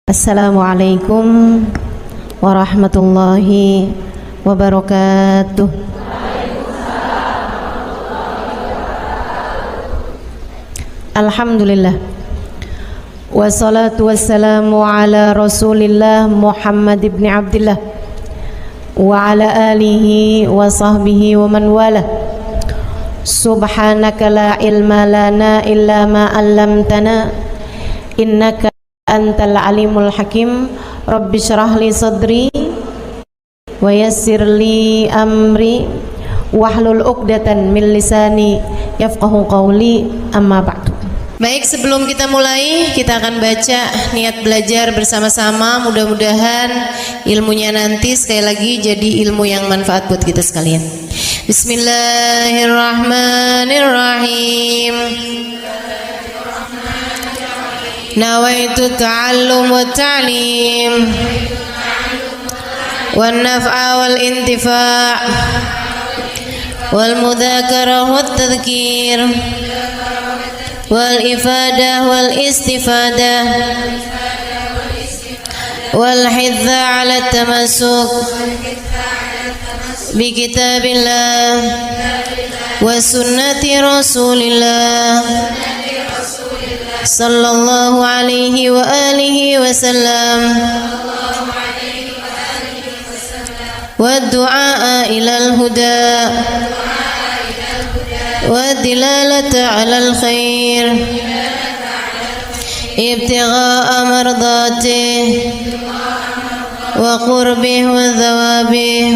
Assalamualaikum warahmatullahi wabarakatuh. Alhamdulillah. Wassalatu wassalamu ala Rasulillah Muhammad ibn Abdillah wa ala alihi wa sahbihi wa man wala. Subhanaka la ilma lana illa ma 'allamtana innaka antal alimul hakim. Rabbi syrah li sadri wa yassir li amri wahlul 'uqdatan min lisani yafqahu qawli, amma ba'du. Baik, sebelum kita mulai, kita akan baca niat belajar bersama-sama. Mudah-mudahan ilmunya nanti sekali lagi jadi ilmu yang manfaat buat kita sekalian. Bismillahirrahmanirrahim. Nawaitu ta'allum wa ta'lim wan naf'a wal intifa' wal mudzakarah wat tadhkir wal ifadah wal istifadah wal hidza 'ala tamassuk bi kitabillah wa sunnati rasulillah sallallahu alaihi wa alihi wa sallam wa du'a ilal huda wa dilalata alal khair ibtigha'a mardati wa qurbih wa thawabih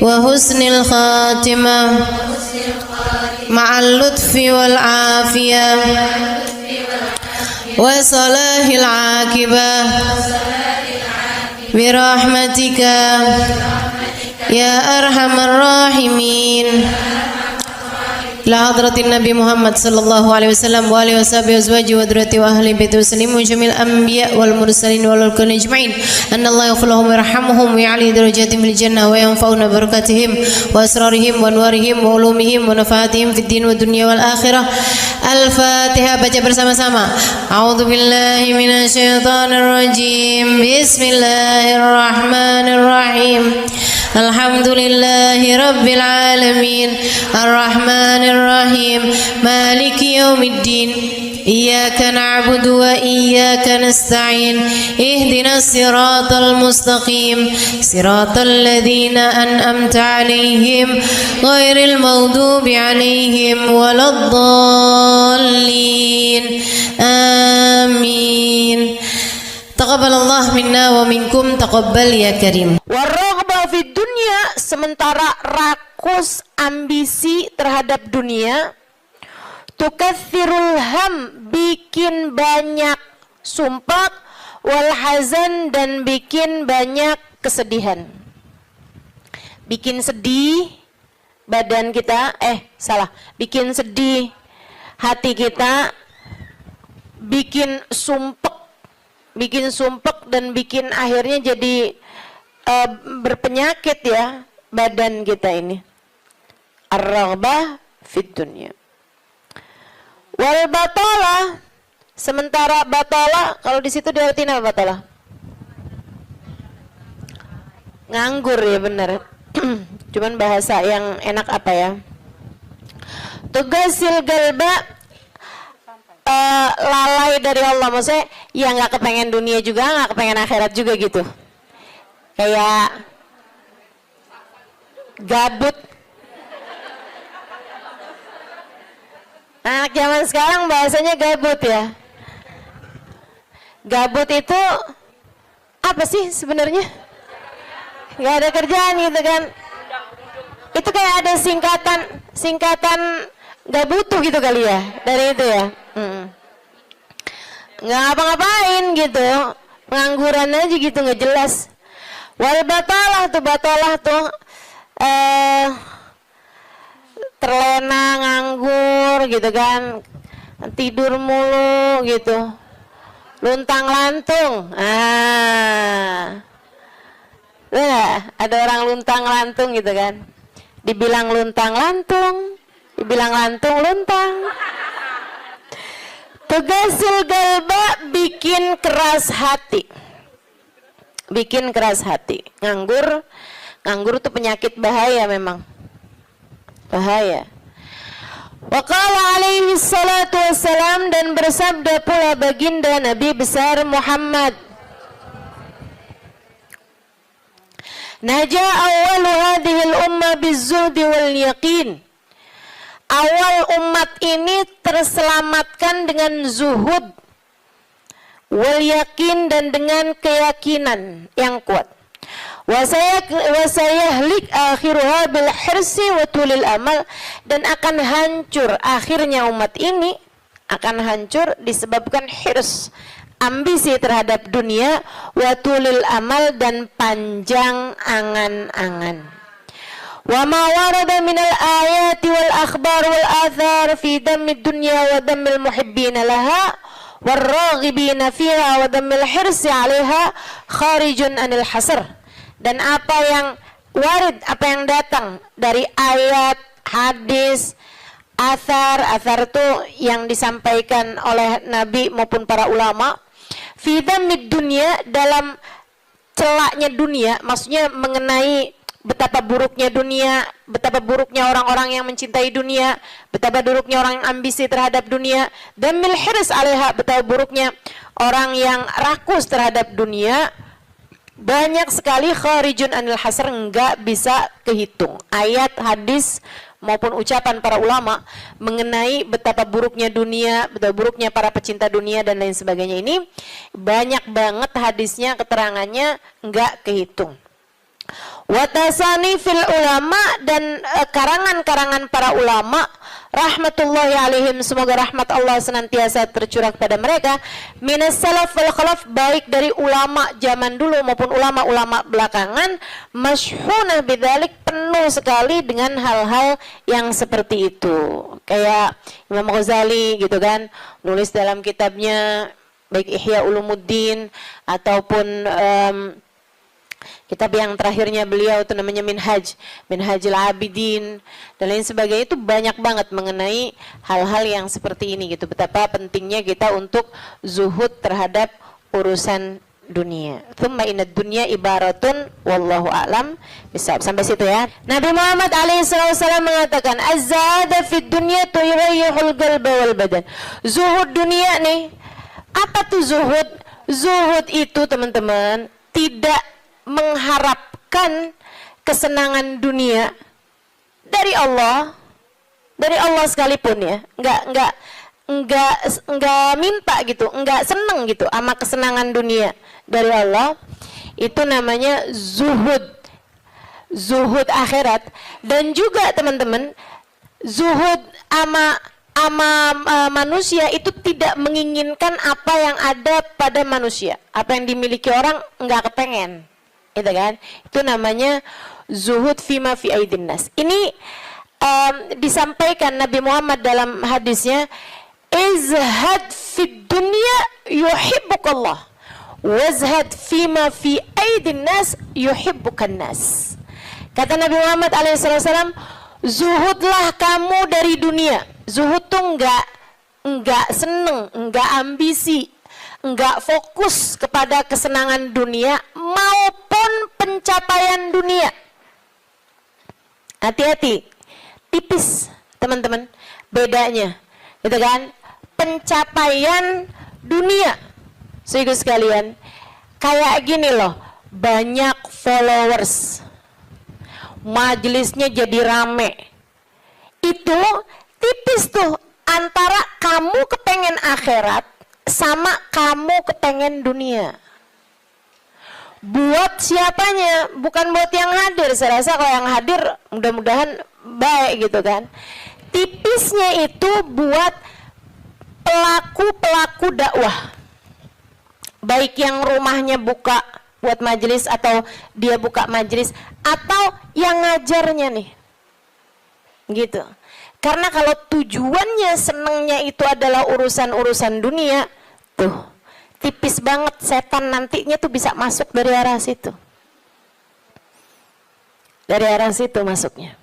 wa husnil khatimah ma'al lutfi wal afiyah wa salahil aqibah birahmatika ya arhamar rahimin. La hadratin Nabi Muhammad sallallahu alaihi wasallam wa alihi washabihi azwaji wa dzurriyyati wa ahli baiti waslimu jamil anbiya wal mursalin wal kulli ajma'in anna Allah yaghfir lahum wa yarhamhum wa ya'li darajatihim fil jannah wa yanfa'una barakatihim wa asrarihim wa anwarihim wa ulumihim wa nafaatihim fid din wa dunya wal akhirah. Al-Fatihah, baca bersama-sama. A'udzu billahi minasy syaithanir rajim. Bismillahirrahmanirrahim. Alhamdulillahi rabbil alamin arrahmanir rahim maliki yaumiddin iyyaka na'budu wa iyyaka nasta'in ihdinas siratal mustaqim siratal ladzina an'amta 'alaihim ghairil maghdubi 'alaihim waladdallin. Amin. Taqabbalallah minna wa minkum, taqabbal ya karim. Warraghbah fid dunya, sementara rakus ambisi terhadap dunia, tukathirul ham, bikin banyak sumpah, wal hazan, dan bikin banyak kesedihan. Bikin sedih badan kita, bikin sedih hati kita, bikin sumpek dan bikin akhirnya jadi berpenyakit ya badan kita ini. Ar-raghbah fid dunya. Wal batalah, sementara batalah, kalau di situ diartiin apa batalah? Nganggur ya, benar. Cuman bahasa yang enak apa ya? Tugasil galba, lalai dari Allah, maksudnya ya nggak kepengen dunia juga, nggak kepengen akhirat juga gitu, kayak gabut. Anak zaman sekarang bahasanya gabut ya. Gabut itu apa sih sebenarnya? Nggak ada kerjaan gitu kan? Itu kayak ada singkatan nggak butuh gitu kali ya dari itu ya. Nggak ngapa-ngapain gitu, pengangguran aja gitu, nggak jelas. Wal batalah tuh terlena, nganggur gitu kan, tidur mulu gitu, luntang lantung. Ada orang luntang lantung gitu kan, dibilang luntang lantung, dibilang lantung luntang. Tugasil galba, bikin keras hati. Bikin keras hati. Nganggur tuh penyakit bahaya memang. Bahaya. Wa qala alaihi salatu wassalam, dan bersabda pula baginda Nabi besar Muhammad, Naja awalu hadhihi al-umma bizuhdi wal yaqin. Awal umat ini terselamatkan dengan zuhud wal yakin, dan dengan keyakinan yang kuat. Wa sayahlik akhiruha bil hirsi wa tulil amal, dan akan hancur akhirnya umat ini, akan hancur disebabkan hirs, ambisi terhadap dunia, wa tulil amal, dan panjang angan-angan. Wa ma warada minal ayati wal akhbar wal athar fi dammi dunya wa dammil muhibbina laha warraghibina fiha wa dammil hirsi 'alaiha kharijun anil hasr. Dan apa yang warid, apa yang datang dari ayat, hadis, athar itu yang disampaikan oleh Nabi maupun para ulama, fi dammid dunya, dalam celaknya dunia, maksudnya mengenai betapa buruknya dunia, betapa buruknya orang-orang yang mencintai dunia, betapa buruknya orang yang ambisi terhadap dunia, dan mil hirs 'alaiha, betapa buruknya orang yang rakus terhadap dunia. Banyak sekali kharijun anil hasr, enggak bisa kehitung. Ayat, hadis maupun ucapan para ulama mengenai betapa buruknya dunia, betapa buruknya para pecinta dunia dan lain sebagainya, ini banyak banget hadisnya, keterangannya enggak kehitung. Watasani fil ulama, dan karangan-karangan para ulama rahmatullahi alaihim, semoga rahmat Allah senantiasa tercurah pada mereka, minas salaf wal khalaf, baik dari ulama zaman dulu maupun ulama-ulama belakangan, masyhunah bidzalik, penuh sekali dengan hal-hal yang seperti itu. Kayak Imam Ghazali gitu kan, nulis dalam kitabnya baik Ihya Ulumuddin ataupun kitab yang terakhirnya beliau itu namanya Minhajul Abidin dan lain sebagainya, itu banyak banget mengenai hal-hal yang seperti ini gitu. Betapa pentingnya kita untuk zuhud terhadap urusan dunia. Tsumma inad dunya ibaratun wallahu a'lam bisawab. Sampai situ ya. Nabi Muhammad alaihissalam mengatakan, az-zahada fid dunya tuyrayyihul qalba wal badan. Zuhud dunia nih. Apa tuh zuhud? Zuhud itu teman-teman tidak mengharapkan kesenangan dunia dari Allah sekalipun ya, enggak minta gitu, enggak seneng gitu sama kesenangan dunia dari Allah. Itu namanya zuhud akhirat. Dan juga teman-teman, zuhud ama manusia itu tidak menginginkan apa yang ada pada manusia, apa yang dimiliki orang enggak kepengen. Gitu kan? Itu namanya zuhud fima fi aidin nas. Ini disampaikan Nabi Muhammad dalam hadisnya, izhad fid dunya yuhibbukallah, wazhad fima fi aidin nas yuhibbukan nas. Kata Nabi Muhammad alaihissalam, zuhudlah kamu dari dunia. Zuhud tuh enggak seneng, enggak ambisi, enggak fokus kepada kesenangan dunia maupun pencapaian dunia. Hati-hati, tipis teman-teman bedanya, gitu kan? Pencapaian dunia, saudara sekalian, kayak gini loh, banyak followers, majelisnya jadi rame, itu tipis tuh antara kamu kepengen akhirat sama kamu kepengen dunia. Buat siapanya? Bukan buat yang hadir. Saya rasa kalau yang hadir mudah-mudahan baik gitu kan. Tipisnya itu buat pelaku-pelaku dakwah, baik yang rumahnya buka buat majelis atau dia buka majelis, atau yang ngajarnya nih gitu. Karena kalau tujuannya senengnya itu adalah urusan-urusan dunia, tuh tipis banget, setan nantinya tuh bisa masuk dari arah situ. Dari arah situ masuknya.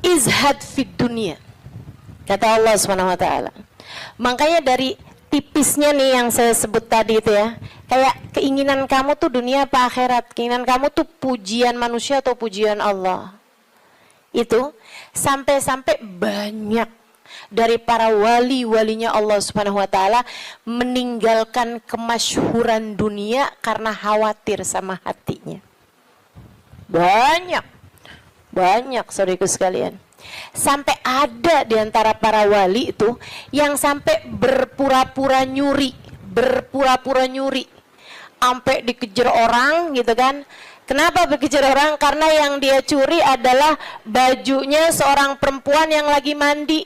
Izhad fid dunia, kata Allah SWT. Makanya dari tipisnya nih yang saya sebut tadi itu ya, kayak keinginan kamu tuh dunia apa akhirat, keinginan kamu tuh pujian manusia atau pujian Allah. Itu sampai-sampai banyak dari para wali-walinya Allah Subhanahu wa taala meninggalkan kemasyhuran dunia karena khawatir sama hatinya. Banyak saudaraku sekalian. Sampai ada di antara para wali itu yang sampai berpura-pura nyuri, sampai dikejar orang gitu kan. Kenapa dikejar orang? Karena yang dia curi adalah bajunya seorang perempuan yang lagi mandi.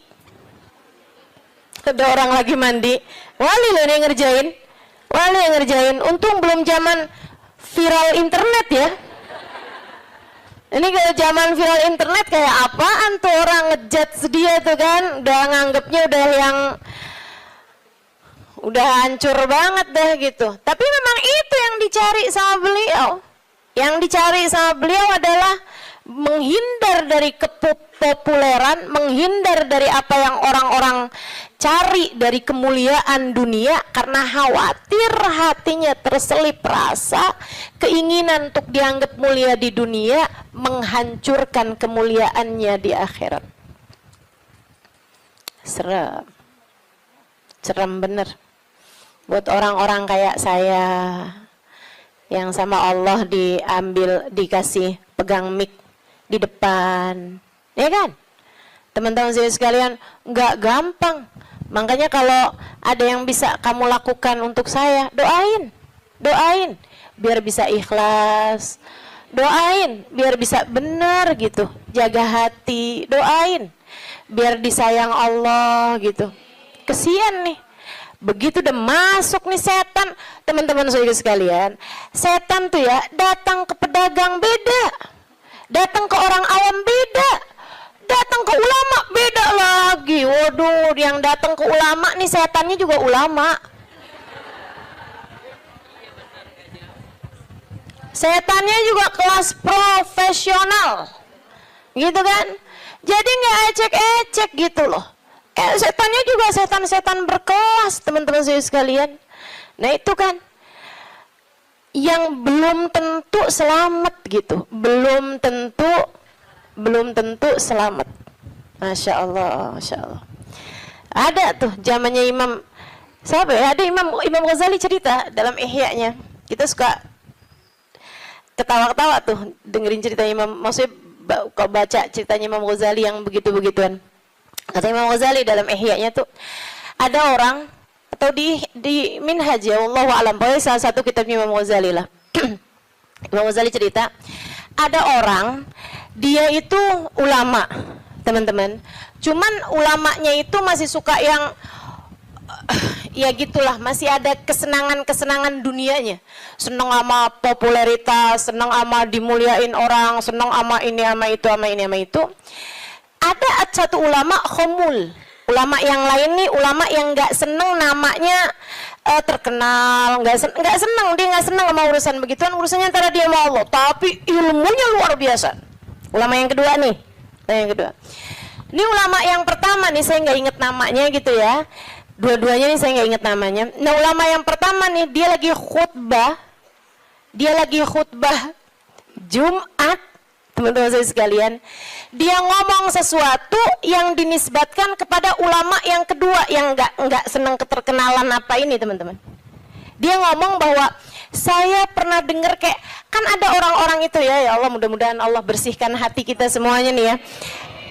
Ada orang lagi mandi, wali loh yang ngerjain, untung belum zaman viral internet ya. Ini kalau zaman viral internet kayak apaan tuh, orang ngejudge dia tuh kan, udah nganggepnya udah hancur banget dah gitu. Tapi memang itu yang dicari sama beliau. Yang dicari sama beliau adalah menghindar dari kepopuleran, menghindar dari apa yang orang-orang cari dari kemuliaan dunia, karena khawatir hatinya terselip rasa keinginan untuk dianggap mulia di dunia, menghancurkan kemuliaannya di akhirat. Serem bener buat orang-orang kayak saya yang sama Allah dikasih pegang mic di depan, ya kan? Teman-teman saya sekalian, nggak gampang. Makanya kalau ada yang bisa kamu lakukan untuk saya, doain biar bisa ikhlas, doain biar bisa benar gitu, jaga hati, doain biar disayang Allah gitu. Kesian nih, begitu udah masuk nih setan, teman-teman saya sekalian, setan tuh ya datang ke pedagang beda, datang ke orang awam beda, datang ke ulama beda lagi. Waduh, yang datang ke ulama nih setannya juga ulama. Setannya juga kelas profesional, gitu kan? Jadi nggak ecek-ecek gitu loh. Setannya juga setan-setan berkelas, teman-teman saya sekalian. Nah itu kan yang belum tentu selamat gitu, belum tentu selamat. Masya Allah. Ada tuh zamannya Imam siapa ya? Ada Imam Ghazali cerita dalam Ihya-nya. Kita suka ketawa-ketawa tuh dengerin cerita Imam. Maksudnya kalau baca ceritanya Imam Ghazali yang begitu-begituan. Kata Imam Ghazali dalam Ihya-nya tuh, ada orang atau di Minhaj ya, wallahu a'lam, pokoknya salah satu kitabnya Imam Ghazali lah. Imam Ghazali cerita, ada orang dia itu ulama, teman-teman. Cuman ulamanya itu masih suka yang ya gitulah, masih ada kesenangan dunianya. Senang sama popularitas, senang sama dimuliain orang, senang sama ini sama itu, sama ini sama itu. Ada satu ulama khomul, ulama yang lain nih, ulama yang nggak seneng namanya terkenal, nggak seneng, dia nggak seneng sama urusan begituan, urusannya antara dia sama Allah, tapi ilmunya luar biasa. Ulama yang kedua nih, ini ulama yang pertama nih, saya nggak inget namanya gitu ya, dua-duanya nih saya nggak inget namanya. Nah ulama yang pertama nih, dia lagi khutbah Jumat, teman-teman saya sekalian, dia ngomong sesuatu yang dinisbatkan kepada ulama yang kedua yang nggak senang keterkenalan apa ini, teman-teman. Dia ngomong bahwa saya pernah dengar kayak, kan ada orang-orang itu ya Allah, mudah-mudahan Allah bersihkan hati kita semuanya nih ya.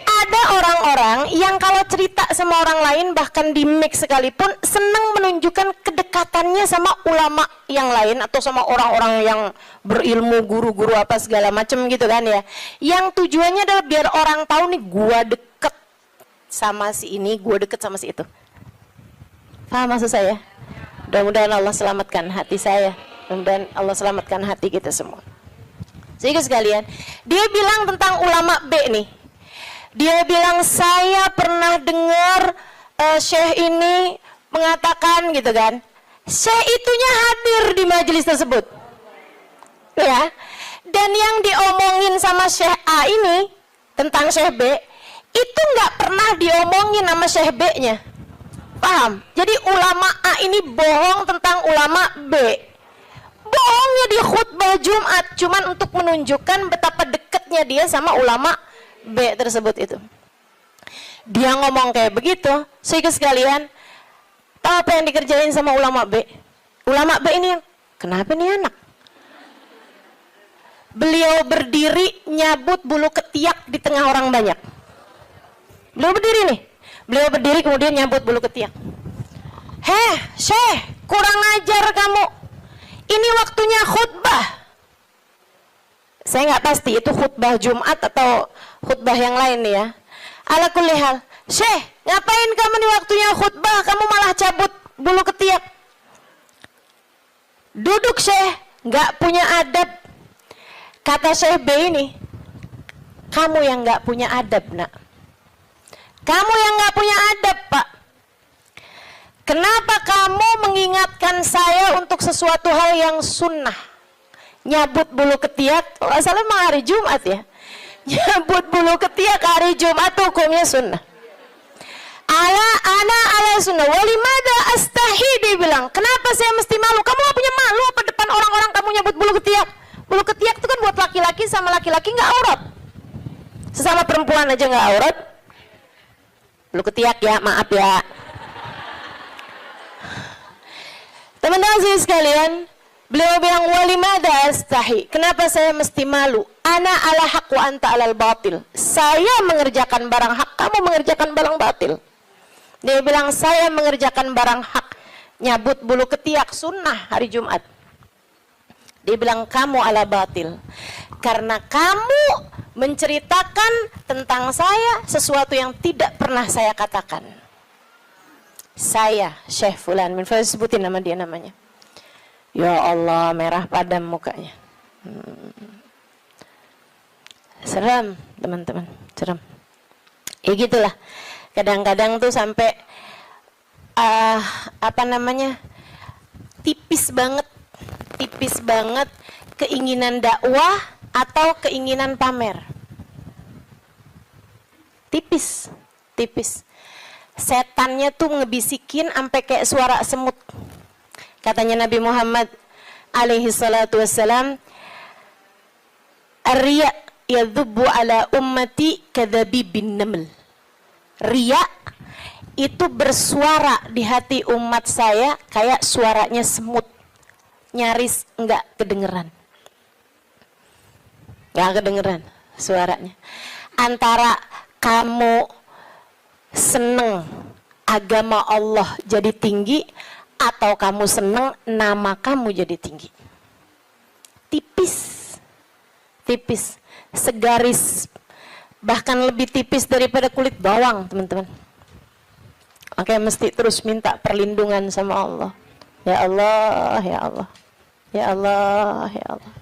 Ada orang-orang yang kalau cerita sama orang lain, bahkan di mix sekalipun, senang menunjukkan kedekatannya sama ulama yang lain atau sama orang-orang yang berilmu, guru-guru apa segala macam gitu kan ya. Yang tujuannya adalah biar orang tahu nih, gua deket sama si ini, gua deket sama si itu. Paham maksud saya? Mudah-mudahan Allah selamatkan hati saya, mudah-mudahan Allah selamatkan hati kita semua. Sehingga sekalian, dia bilang tentang ulama B nih. Dia bilang, saya pernah dengar syekh ini mengatakan gitu kan. Syekh itunya hadir di majelis tersebut, ya. Dan yang diomongin sama syekh A ini tentang syekh B, itu nggak pernah diomongin sama syekh B-nya. paham. Jadi ulama A ini bohong tentang ulama B. Bohongnya di khutbah Jumat cuman untuk menunjukkan betapa dekatnya dia sama ulama B tersebut itu. Dia ngomong kayak begitu, sehingga sekalian, tahu apa yang dikerjain sama ulama B? Ulama B ini, kenapa nih anak? Beliau berdiri nyabut bulu ketiak di tengah orang banyak. Beliau berdiri nih, beliau berdiri kemudian nyabut bulu ketiak. Heh, Syekh, kurang ajar kamu. Ini waktunya khutbah. Saya nggak pasti itu khutbah Jumat atau khutbah yang lain nih ya. Ala kulli hal, Syekh, ngapain kamu di waktunya khutbah? Kamu malah cabut bulu ketiak. Duduk Syekh, nggak punya adab. Kata Syekh B ini, kamu yang nggak punya adab nak. Kamu yang nggak punya adab Pak. Kenapa kamu mengingatkan saya untuk sesuatu hal yang sunnah? Nyabut bulu ketiak, kalau salah memang hari Jumat ya. Nyabut bulu ketiak hari Jumat hukumnya sunnah. Ala sunnah. Walimada astahi, dia bilang. Kenapa saya mesti malu? Kamu gak punya malu apa depan orang-orang kamu nyabut bulu ketiak? Bulu ketiak itu kan buat laki-laki sama laki-laki nggak aurat. Sesama perempuan aja nggak aurat. Bulu ketiak ya, maaf ya. Teman-teman sekalian, beliau bilang walimada astahi. Kenapa saya mesti malu? Ana ala haq wa anta alal batil. Saya mengerjakan barang hak, kamu mengerjakan barang batil. Dia bilang saya mengerjakan barang hak, nyabut bulu ketiak sunnah hari Jumat. Dia bilang kamu ala batil. Karena kamu menceritakan tentang saya sesuatu yang tidak pernah saya katakan. Saya Syekh Fulan min Fulan, sebutin nama dia namanya. Ya Allah, merah padam mukanya. Seram teman-teman, seram. Ya gitulah. Kadang-kadang tuh sampai tipis banget keinginan dakwah atau keinginan pamer. Tipis. Setannya tuh ngebisikin sampai kayak suara semut. Katanya Nabi Muhammad alaihi salatu wassalam, ar-riya yadhubbu ala ummati kadhabibin naml. Riya itu bersuara di hati umat saya kayak suaranya semut. Nyaris enggak kedengeran. Enggak kedengeran suaranya. Antara kamu seneng agama Allah jadi tinggi atau kamu seneng nama kamu jadi tinggi. Tipis, segaris, bahkan lebih tipis daripada kulit bawang teman-teman. Oke, mesti terus minta perlindungan sama Allah. Ya Allah, ya Allah, ya Allah, ya Allah,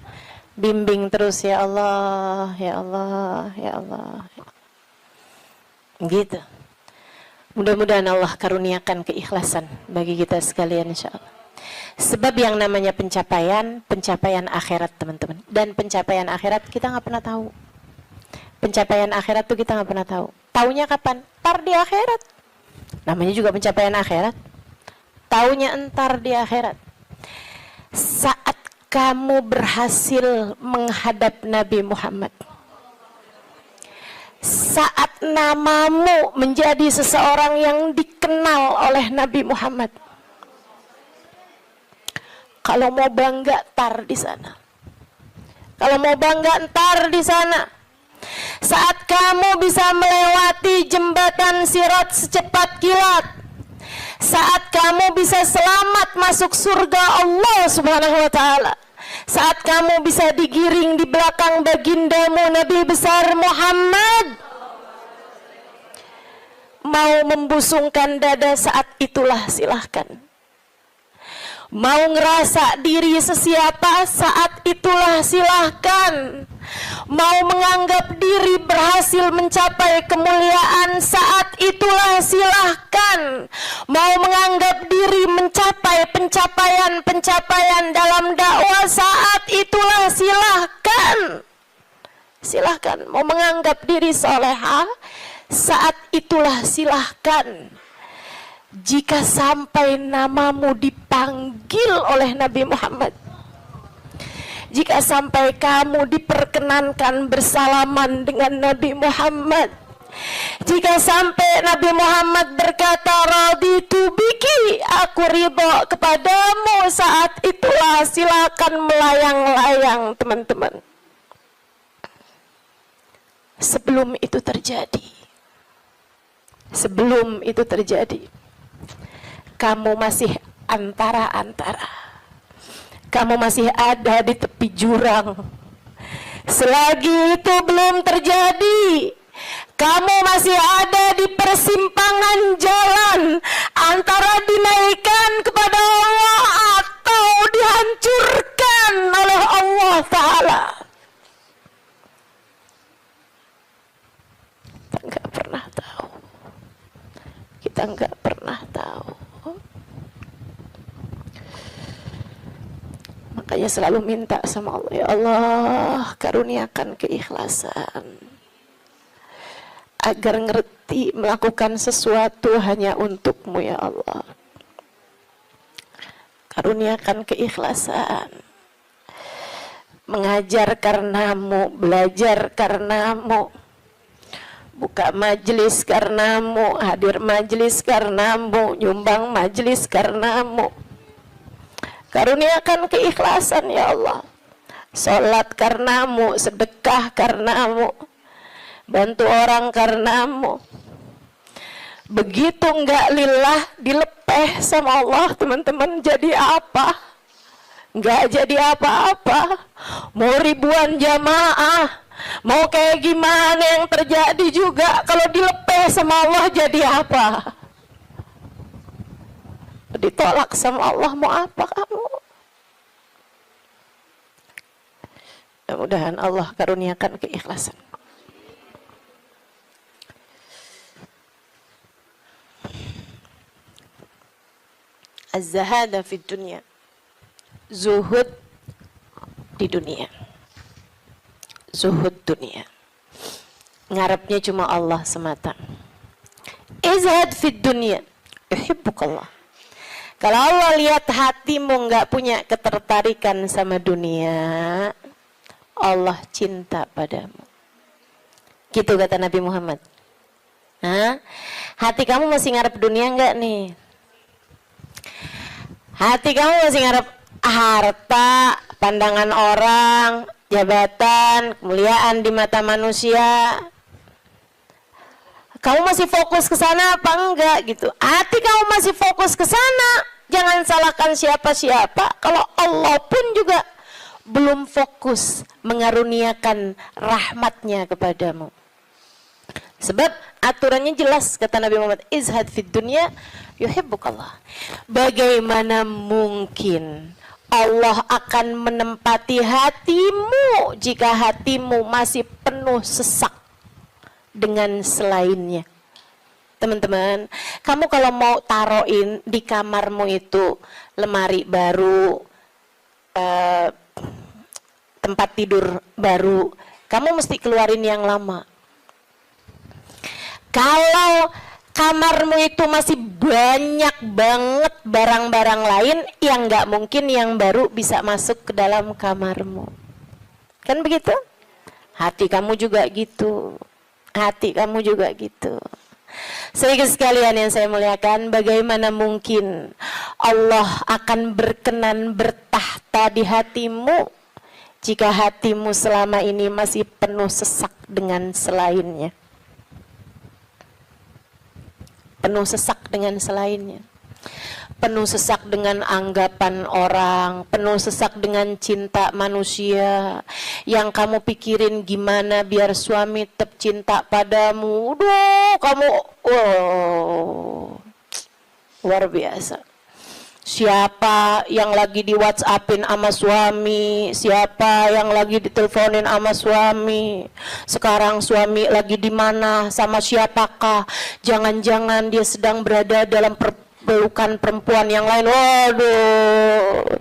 bimbing terus ya Allah, ya Allah, ya Allah. Gitu. Mudah-mudahan Allah karuniakan keikhlasan bagi kita sekalian insyaallah. Sebab yang namanya pencapaian akhirat teman-teman. Dan pencapaian akhirat kita nggak pernah tahu. Pencapaian akhirat tuh kita nggak pernah tahu. Taunya kapan? Entar di akhirat. Namanya juga pencapaian akhirat. Taunya entar di akhirat. Saat kamu berhasil menghadap Nabi Muhammad. Saat namamu menjadi seseorang yang dikenal oleh Nabi Muhammad. Kalau mau bangga tar di sana. Kalau mau bangga ntar di sana. Saat kamu bisa melewati jembatan Sirat secepat kilat. Saat kamu bisa selamat masuk surga Allah Subhanahu wa taala. Saat kamu bisa digiring di belakang bagindamu Nabi besar Muhammad. Mau membusungkan dada saat itulah silahkan. Mau ngerasa diri sesiapa saat itulah silahkan. Mau menganggap diri berhasil mencapai kemuliaan saat itulah silahkan. Mau menganggap diri mencapai pencapaian dalam dakwah saat itulah silahkan. Silahkan. Mau menganggap diri solehah saat itulah silahkan. jika sampai namamu dipanggil oleh Nabi Muhammad, jika sampai kamu diperkenankan bersalaman dengan Nabi Muhammad, jika sampai Nabi Muhammad berkata raditu biki, aku ridho kepadamu, saat itulah silakan melayang-layang teman-teman. Sebelum itu terjadi, kamu masih antara-antara, kamu masih ada di tepi jurang. Selagi itu belum terjadi, kamu masih ada di persimpangan jalan antara dinaikkan kepada Allah atau dihancurkan oleh Allah Ta'ala. Kita nggak pernah tahu. Makanya selalu minta sama Allah, ya Allah, karuniakan keikhlasan agar ngerti melakukan sesuatu hanya untukmu, ya Allah. Karuniakan keikhlasan, mengajar karenamu, belajar karenamu, buka majelis karenamu, hadir majelis karenamu, nyumbang majelis karenamu. Karuniakan keikhlasan, ya Allah. Sholat karenamu, sedekah karenamu, bantu orang karenamu. Begitu enggak lillah, dilepeh sama Allah, teman-teman, jadi apa? Enggak jadi apa-apa. Mau ribuan jamaah, mau kayak gimana yang terjadi juga, kalau dilepeh sama Allah jadi apa? Ditolak sama Allah, mau apa kamu? Mudah-mudahan Allah karuniakan keikhlasan. Az-zahada fid dunya, zuhud di dunia, zuhud dunia, ngarepnya cuma Allah semata. Izhad fid dunya, yuhibbukallah. Kalau Allah lihat hatimu nggak punya ketertarikan sama dunia, Allah cinta padamu. Gitu kata Nabi Muhammad. Hah? Hati kamu masih ngarep dunia nggak nih? Hati kamu masih ngarep harta, pandangan orang, jabatan, kemuliaan di mata manusia? Kamu masih fokus ke sana apa enggak gitu? Hati kamu masih fokus ke sana, jangan salahkan siapa-siapa. Kalau Allah pun juga belum fokus mengaruniakan rahmatnya kepadamu. Sebab aturannya jelas, kata Nabi Muhammad, izhad fid dunya yuhibbukallah. Bagaimana mungkin Allah akan menempati hatimu jika hatimu masih penuh sesak dengan selainnya? Teman-teman, kamu kalau mau taruhin di kamarmu itu lemari baru, tempat tidur baru, kamu mesti keluarin yang lama. Kalau kamarmu itu masih banyak banget barang-barang lain, yang nggak mungkin yang baru bisa masuk ke dalam kamarmu. Kan begitu? Hati kamu juga gitu. Hati kamu juga gitu. Saudara sekalian yang saya muliakan, bagaimana mungkin Allah akan berkenan bertahta di hatimu jika hatimu selama ini masih penuh sesak dengan selainnya? Penuh sesak dengan selainnya, penuh sesak dengan anggapan orang, penuh sesak dengan cinta manusia. Yang kamu pikirin gimana biar suami tetap cinta padamu. Duh, kamu luar biasa. Siapa yang lagi di WhatsAppin sama suami, siapa yang lagi diteleponin sama suami, sekarang suami lagi di mana, sama siapakah, jangan-jangan dia sedang berada dalam pelukan perempuan yang lain. Waduh,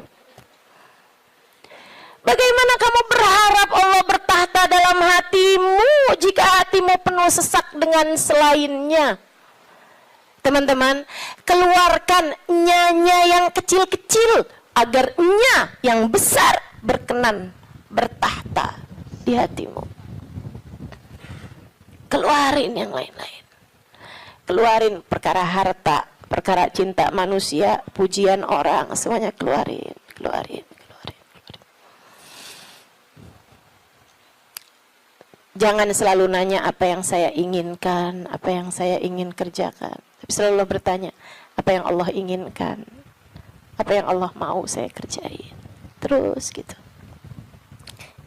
bagaimana kamu berharap Allah bertahta dalam hatimu jika hatimu penuh sesak dengan selainnya? Teman-teman, keluarkan nya yang kecil-kecil agar nya yang besar berkenan bertahta di hatimu. Keluarin yang lain-lain. Keluarin perkara harta, perkara cinta manusia, pujian orang, semuanya keluarin. Jangan selalu nanya apa yang saya inginkan, apa yang saya ingin kerjakan. Tapi selalu bertanya, apa yang Allah inginkan, apa yang Allah mau saya kerjain. Terus gitu.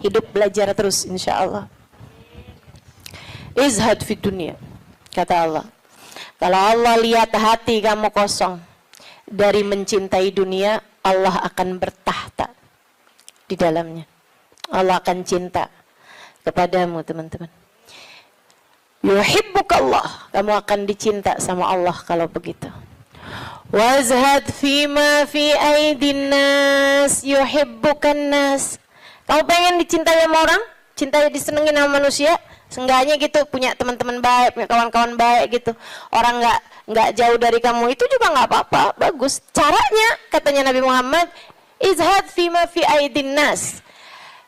Hidup belajar terus insya Allah. Izhad fi dunia, kata Allah. Kalau Allah lihat hati kamu kosong dari mencintai dunia, Allah akan bertahta di dalamnya. Allah akan cinta kepadamu, teman-teman. Yuhibbukallah, kamu akan dicinta sama Allah kalau begitu. Wazhad fima fi aidin nas yuhibbukan nas. Kamu pengen dicintai sama orang, cintai disenengin sama manusia, seenggaknya gitu punya teman-teman baik, punya kawan-kawan baik gitu. Orang nggak jauh dari kamu itu juga nggak apa-apa, bagus. Caranya katanya Nabi Muhammad, izhad fima fi aidin nas.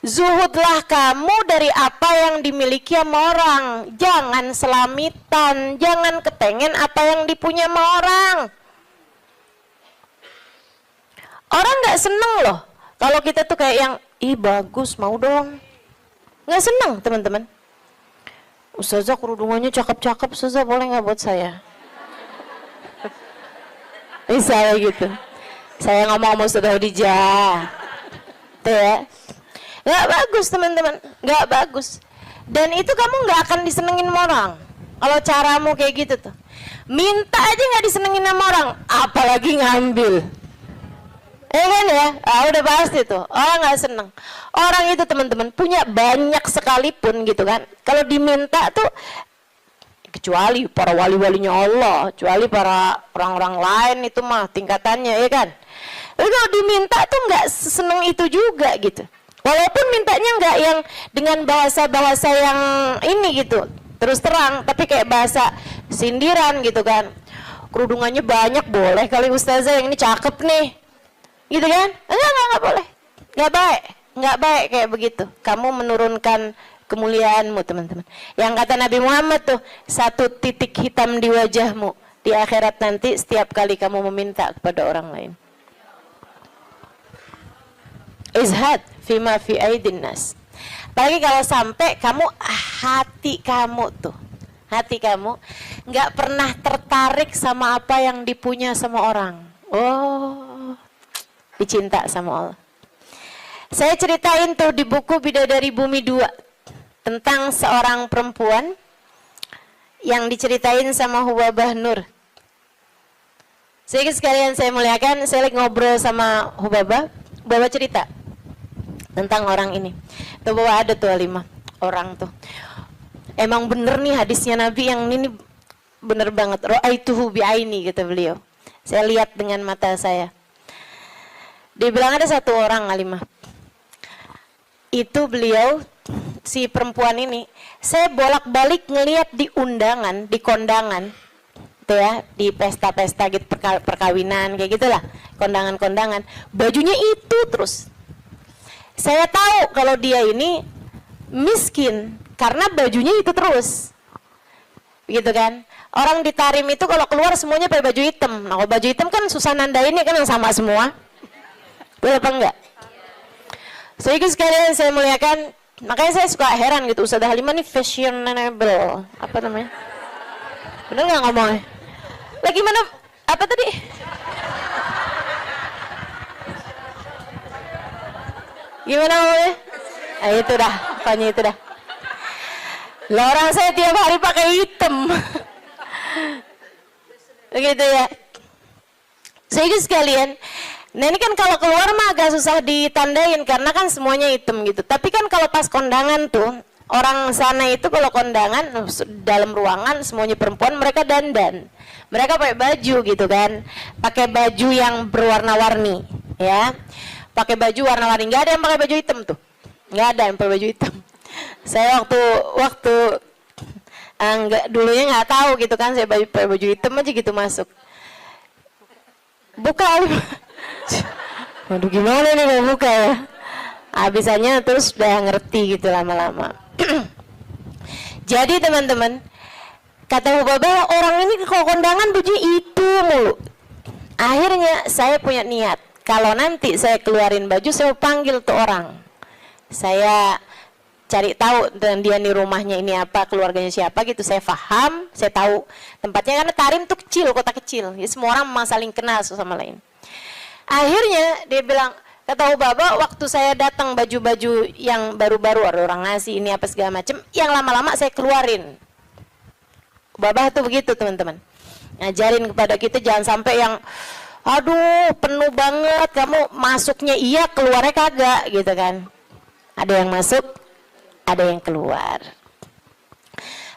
Zuhudlah kamu dari apa yang dimiliki sama orang. Jangan selamitan, jangan kepengen apa yang dipunya sama orang. Orang nggak seneng loh kalau kita tuh kayak yang, ih bagus mau dong. Nggak seneng teman-teman. Ustazah kerudungannya cakep-cakep, Ustazah boleh nggak buat saya? Misalnya gitu. Saya ngomong sama Ustazah Khadijah. Tuh ya. Nggak bagus teman-teman, nggak bagus. Dan itu kamu nggak akan disenengin sama orang kalau caramu kayak gitu tuh. Minta aja nggak disenengin sama orang, apalagi ngambil. Kan ya, udah pasti tuh orang nggak seneng. Orang itu teman-teman punya banyak sekalipun gitu kan, kalau diminta tuh, kecuali para wali-walinya Allah, kecuali para orang-orang lain itu mah tingkatannya ya kan. Tapi kalau diminta tuh nggak seneng itu juga gitu. Walaupun mintanya nggak yang dengan bahasa-bahasa yang ini gitu, terus terang, tapi kayak bahasa sindiran gitu kan. Kerudungannya banyak, boleh kali Ustazah, yang ini cakep nih, gitu kan? Enggak boleh, nggak baik kayak begitu. Kamu menurunkan kemuliaanmu teman-teman. Yang kata Nabi Muhammad tuh, satu titik hitam di wajahmu di akhirat nanti setiap kali kamu meminta kepada orang lain. Izhad fima fi aidin nas. Apalagi kalau sampai kamu, hati kamu nggak pernah tertarik sama apa yang dipunya sama orang. Oh, dicinta sama Allah. Saya ceritain tuh di buku Bidadari Bumi 2 tentang seorang perempuan yang diceritain sama Hubabah Nur. Sekalian saya muliakan, saya lagi ngobrol sama Hubabah cerita tentang orang ini. Tuh bahwa ada tuh 5 orang tuh. Emang bener nih hadisnya Nabi yang ini bener banget. Ra'aituhu bi'aini kata beliau. Saya lihat dengan mata saya. Dia bilang ada satu orang Alimah. Itu beliau, si perempuan ini, saya bolak-balik ngelihat di undangan, di kondangan. Tuh ya, di pesta-pesta gitu, perkawinan kayak gitulah, kondangan-kondangan. Bajunya itu terus. Saya tahu kalau dia ini miskin karena bajunya itu terus, gitu kan? Orang di Tarim itu kalau keluar semuanya pakai baju hitam. Nah, kalau baju hitam kan susah nandainnya kan yang sama semua. Betul apa enggak? Sehingga sekalian saya muliakan, makanya saya suka heran gitu, Ustazah Halimah nih fashionable, apa namanya? Bener nggak ngomongnya? Lagi mana? Apa tadi? Gimana ngomongnya? Itu dah, pokoknya itu dah. Lah orang saya tiap hari pakai hitam. Begitu ya. Sehingga sekalian, nah ini kan kalau keluar mah agak susah ditandain karena kan semuanya hitam gitu. Tapi kan kalau pas kondangan tuh, orang sana itu kalau kondangan dalam ruangan semuanya perempuan, mereka dandan. Mereka pakai baju gitu kan. Pakai baju yang berwarna-warni, ya. Pakai baju warna-warni, nggak ada yang pakai baju hitam tuh, nggak ada yang pakai baju hitam. Saya waktu Enggak, dulunya nggak tahu gitu kan, saya pakai baju hitam aja gitu masuk. Buka. Waduh, gimana nih mau buka ya? Habisannya terus udah ngerti gitu lama-lama. Jadi teman-teman, kata Hubabah, orang ini kalau kondangan baju itu mulu. Akhirnya saya punya niat, kalau nanti saya keluarin baju, saya panggil tuh orang. Saya cari tahu dan dia nih rumahnya ini apa, keluarganya siapa gitu, saya paham, saya tahu tempatnya, karena Tarim tuh kecil, kota kecil, ya semua orang memang saling kenal sama lain. Akhirnya dia bilang, kata Hubabah, waktu saya datang baju-baju yang baru-baru, ada orang ngasih ini apa segala macem, yang lama-lama saya keluarin. Hubabah tuh begitu teman-teman, ngajarin kepada kita jangan sampai yang aduh penuh banget, kamu masuknya iya keluarnya kagak gitu kan. Ada yang masuk, ada yang keluar.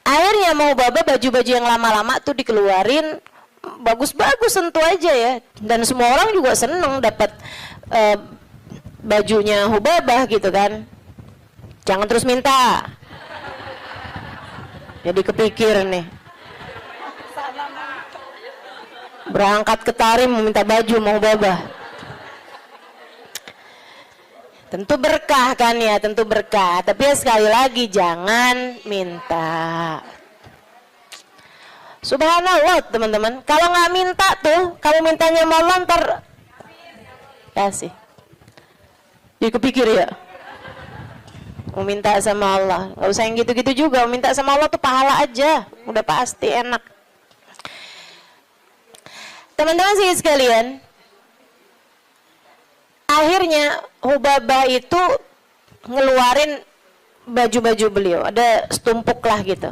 Akhirnya mau Hubabah baju-baju yang lama-lama tuh dikeluarin, bagus-bagus tentu aja ya, dan semua orang juga seneng dapat bajunya Hubabah gitu kan. Jangan terus minta, jadi kepikir nih, berangkat ke Tarim meminta baju mau Hubabah. Tentu berkah kan ya, tentu berkah. Tapi ya sekali lagi jangan minta. Subhanallah teman-teman, kalau nggak minta tuh, kalau mintanya mau ntar kasih. Jadi kepikir ya, mau minta sama Allah, nggak usah yang gitu-gitu juga. Mau minta sama Allah tuh pahala aja, udah pasti enak. Teman-teman sih sekalian, akhirnya Hubabah itu ngeluarin baju-baju beliau, ada setumpuk lah gitu.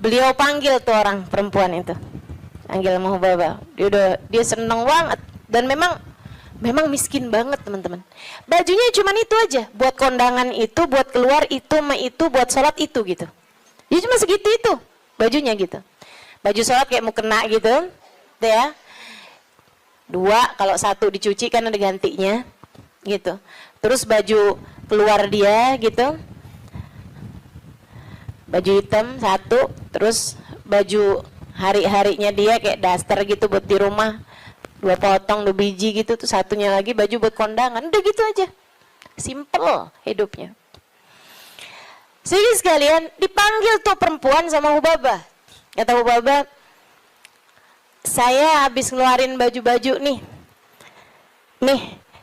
Beliau panggil tuh orang perempuan itu, panggil sama Hubabah. Dia seneng banget, dan memang miskin banget teman-teman. Bajunya cuma itu aja, buat kondangan itu, buat keluar itu, buat sholat itu gitu. Dia cuma segitu itu bajunya gitu. Baju sholat kayak mau kena gitu, ya. 2, kalau 1 dicuci kan ada gantinya gitu. Terus baju keluar dia gitu, baju hitam 1, terus baju hari-harinya dia kayak daster gitu buat di rumah, 2 potong 2 biji gitu, tuh 1-nya lagi baju buat kondangan. Udah gitu aja, simple hidupnya. Jadi sekalian dipanggil tuh perempuan sama Hubabah. Kata Hubabah, saya habis ngeluarin baju-baju nih,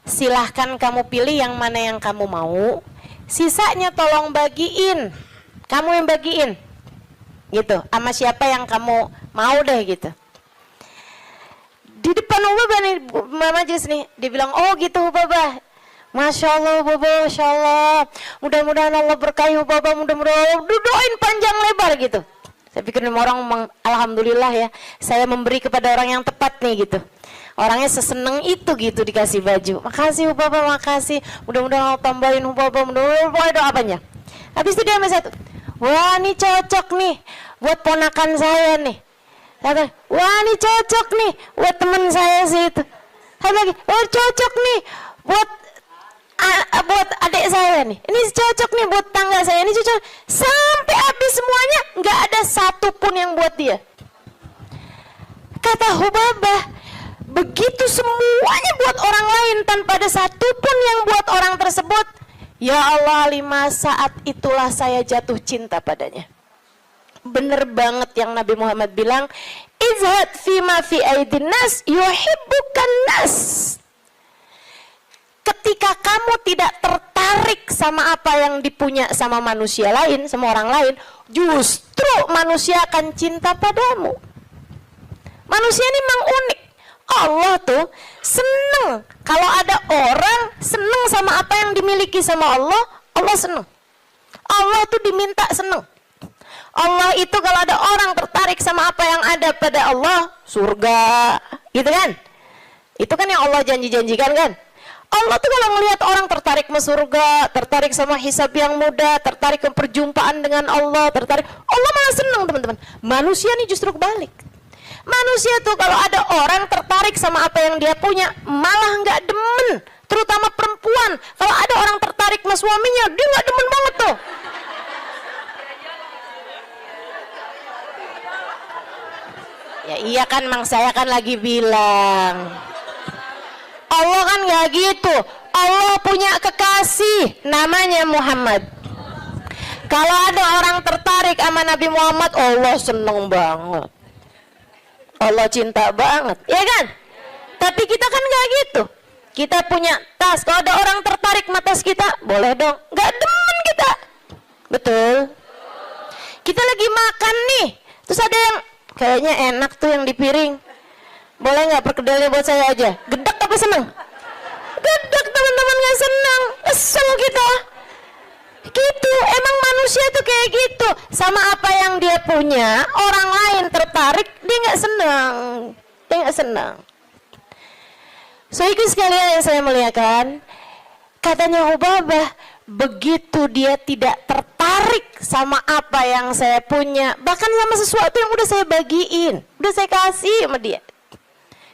silahkan kamu pilih yang mana yang kamu mau, sisanya tolong bagiin, kamu yang bagiin gitu, sama siapa yang kamu mau deh gitu. Di depan Hubabah nih, majelis nih, dia bilang, oh gitu Hubabah, Masya Allah Hubabah, Masya Allah, mudah-mudahan Allah berkahi Hubabah, mudah-mudahan doain panjang lebar gitu. Saya pikir orang alhamdulillah ya, saya memberi kepada orang yang tepat nih gitu. Orangnya seseneng itu gitu dikasih baju. Makasih Hubabah, makasih. Mudah-mudahan Allah tambahin Hubabah, mudah-mudahan doa apanya. Habis itu dia sama 1, wah ini cocok nih buat ponakan saya nih. Kata, wah ini cocok nih buat teman saya sih itu. Satu lagi, wah cocok nih buat adik saya nih, ini cocok nih buat tangga saya, ini cocok. Sampai habis semuanya, nggak ada satupun yang buat dia. Kata Hubabah, begitu semuanya buat orang lain tanpa ada satupun yang buat orang tersebut, ya Allah, 5 saat itulah saya jatuh cinta padanya. Bener banget yang Nabi Muhammad bilang, izhad fima fi aidin nas yuhibbukan nas. Ketika kamu tidak tertarik sama apa yang dipunya sama manusia lain, sama orang lain, justru manusia akan cinta padamu. Manusia ini memang unik. Allah tuh seneng kalau ada orang seneng sama apa yang dimiliki sama Allah, Allah seneng. Allah tuh diminta seneng. Allah itu kalau ada orang tertarik sama apa yang ada pada Allah, surga, gitu kan? Itu kan yang Allah janji-janjikan kan? Allah tuh kalau ngelihat orang tertarik sama surga, tertarik sama hisab yang mudah, tertarik ke perjumpaan dengan Allah, Allah malah seneng teman-teman. Manusia nih justru kebalik. Manusia tuh kalau ada orang tertarik sama apa yang dia punya, malah nggak demen. Terutama perempuan, kalau ada orang tertarik sama suaminya, dia nggak demen banget tuh. Ya kan Mang, saya kan lagi bilang Allah kan nggak gitu. Allah punya kekasih namanya Muhammad. Kalau ada orang tertarik sama Nabi Muhammad, Allah seneng banget, Allah cinta banget, ya kan? Tapi kita kan nggak gitu. Kita punya tas, kalau ada orang tertarik sama tas kita, boleh dong. Nggak demen kita, betul? Kita lagi makan nih, terus ada yang kayaknya enak tuh yang di piring, boleh nggak perkedelnya buat saya aja? Gedek apa seneng? Gedek, teman-teman, nggak seneng, kesel kita. Gitu, emang manusia tuh kayak gitu. Sama apa yang dia punya, orang lain tertarik, dia nggak senang, dia nggak senang. So itu sekalian yang saya muliakan, katanya Ubabah, begitu dia tidak tertarik sama apa yang saya punya, bahkan sama sesuatu yang udah saya bagiin, udah saya kasih sama dia,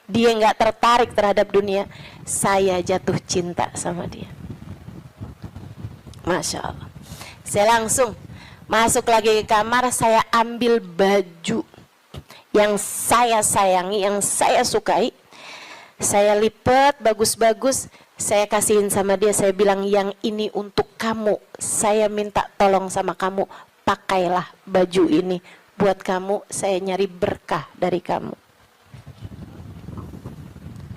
dia nggak tertarik terhadap dunia, saya jatuh cinta sama dia. Masya Allah. Saya langsung masuk lagi ke kamar, saya ambil baju yang saya sayangi, yang saya sukai, saya lipat bagus-bagus, saya kasihin sama dia, saya bilang yang ini untuk kamu, saya minta tolong sama kamu, pakailah baju ini buat kamu, saya nyari berkah dari kamu,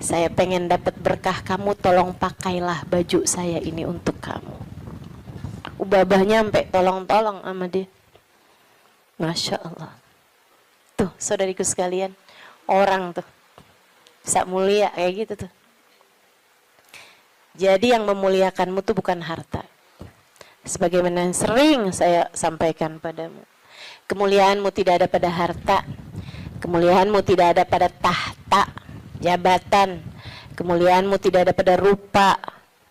saya pengen dapat berkah kamu, tolong pakailah baju saya ini untuk kamu. Ubabahnya sampai tolong-tolong sama dia. Masya Allah. Tuh saudariku sekalian, orang tuh bisa mulia kayak gitu tuh. Jadi yang memuliakanmu tuh bukan harta, sebagaimana yang sering saya sampaikan padamu. Kemuliaanmu tidak ada pada harta, kemuliaanmu tidak ada pada tahta, jabatan, kemuliaanmu tidak ada pada rupa,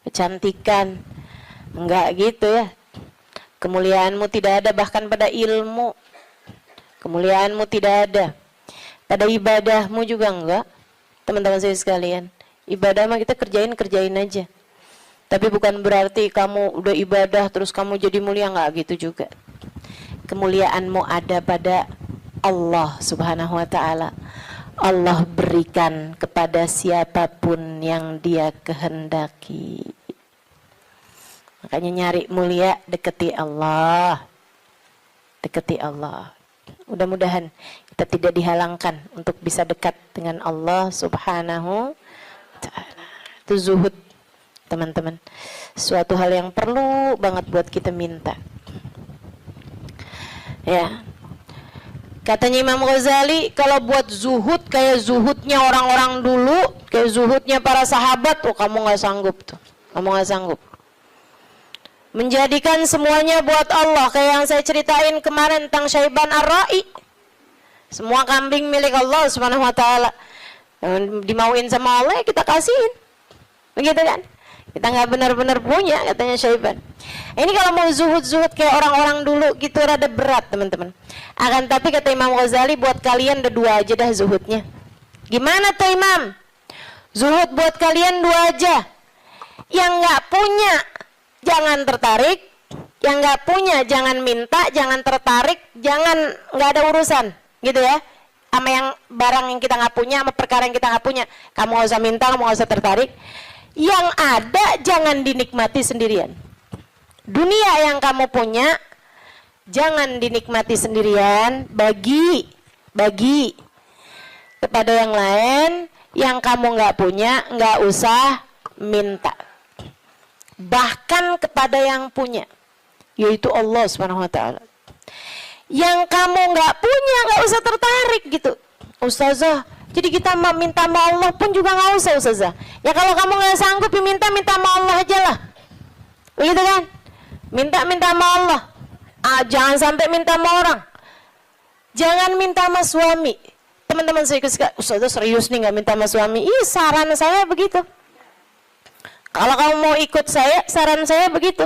kecantikan, enggak gitu ya. Kemuliaanmu tidak ada bahkan pada ilmu, kemuliaanmu tidak ada pada ibadahmu juga enggak. Teman-teman saya sekalian, ibadah mah kita kerjain aja, tapi bukan berarti kamu udah ibadah terus kamu jadi mulia, enggak gitu juga. Kemuliaanmu ada pada Allah Subhanahu wa ta'ala. Allah berikan kepada siapapun yang dia kehendaki. Makanya nyari mulia, deketi Allah, deketi Allah. Mudah-mudahan kita tidak dihalangkan untuk bisa dekat dengan Allah Subhanahu wa ta'ala. Itu zuhud, teman-teman, suatu hal yang perlu banget buat kita minta. Ya, katanya Imam Ghazali, kalau buat zuhud kayak zuhudnya orang-orang dulu, kayak zuhudnya para sahabat, oh kamu nggak sanggup tuh, kamu nggak sanggup. Menjadikan semuanya buat Allah, kayak yang saya ceritain kemarin tentang Syaiban Ar-Ra'i. Semua kambing milik Allah Subhanahu wa ta'ala, dimauin sama Allah, kita kasihin, begitu kan? Kita nggak benar-benar punya, katanya Syaiban. Ini kalau mau zuhud-zuhud kayak orang-orang dulu gitu rada berat, teman-teman. Akan tapi kata Imam Ghazali, buat kalian ada dua aja dah zuhudnya. Gimana tuh Imam? Zuhud buat kalian dua aja. Yang nggak punya jangan tertarik, yang nggak punya jangan minta, jangan tertarik, jangan nggak ada urusan, gitu ya. Sama yang barang yang kita nggak punya, sama perkara yang kita nggak punya, kamu nggak usah minta, kamu nggak usah tertarik. Yang ada jangan dinikmati sendirian. Dunia yang kamu punya jangan dinikmati sendirian, bagi kepada yang lain. Yang kamu nggak punya nggak usah minta, bahkan kepada yang punya, yaitu Allah Subhanahu wa ta'ala. Yang kamu nggak punya nggak usah tertarik gitu, Ustazah. Jadi kita minta sama Allah pun juga nggak usah, Ustazah. Ya kalau kamu nggak sanggup minta sama Allah aja lah, begitu kan? Minta sama Allah. Jangan sampai minta sama orang. Jangan minta sama suami. Teman-teman saya suka, Ustazah serius nih nggak minta sama suami? Ih, saran saya begitu. Kalau kamu mau ikut saya, saran saya begitu.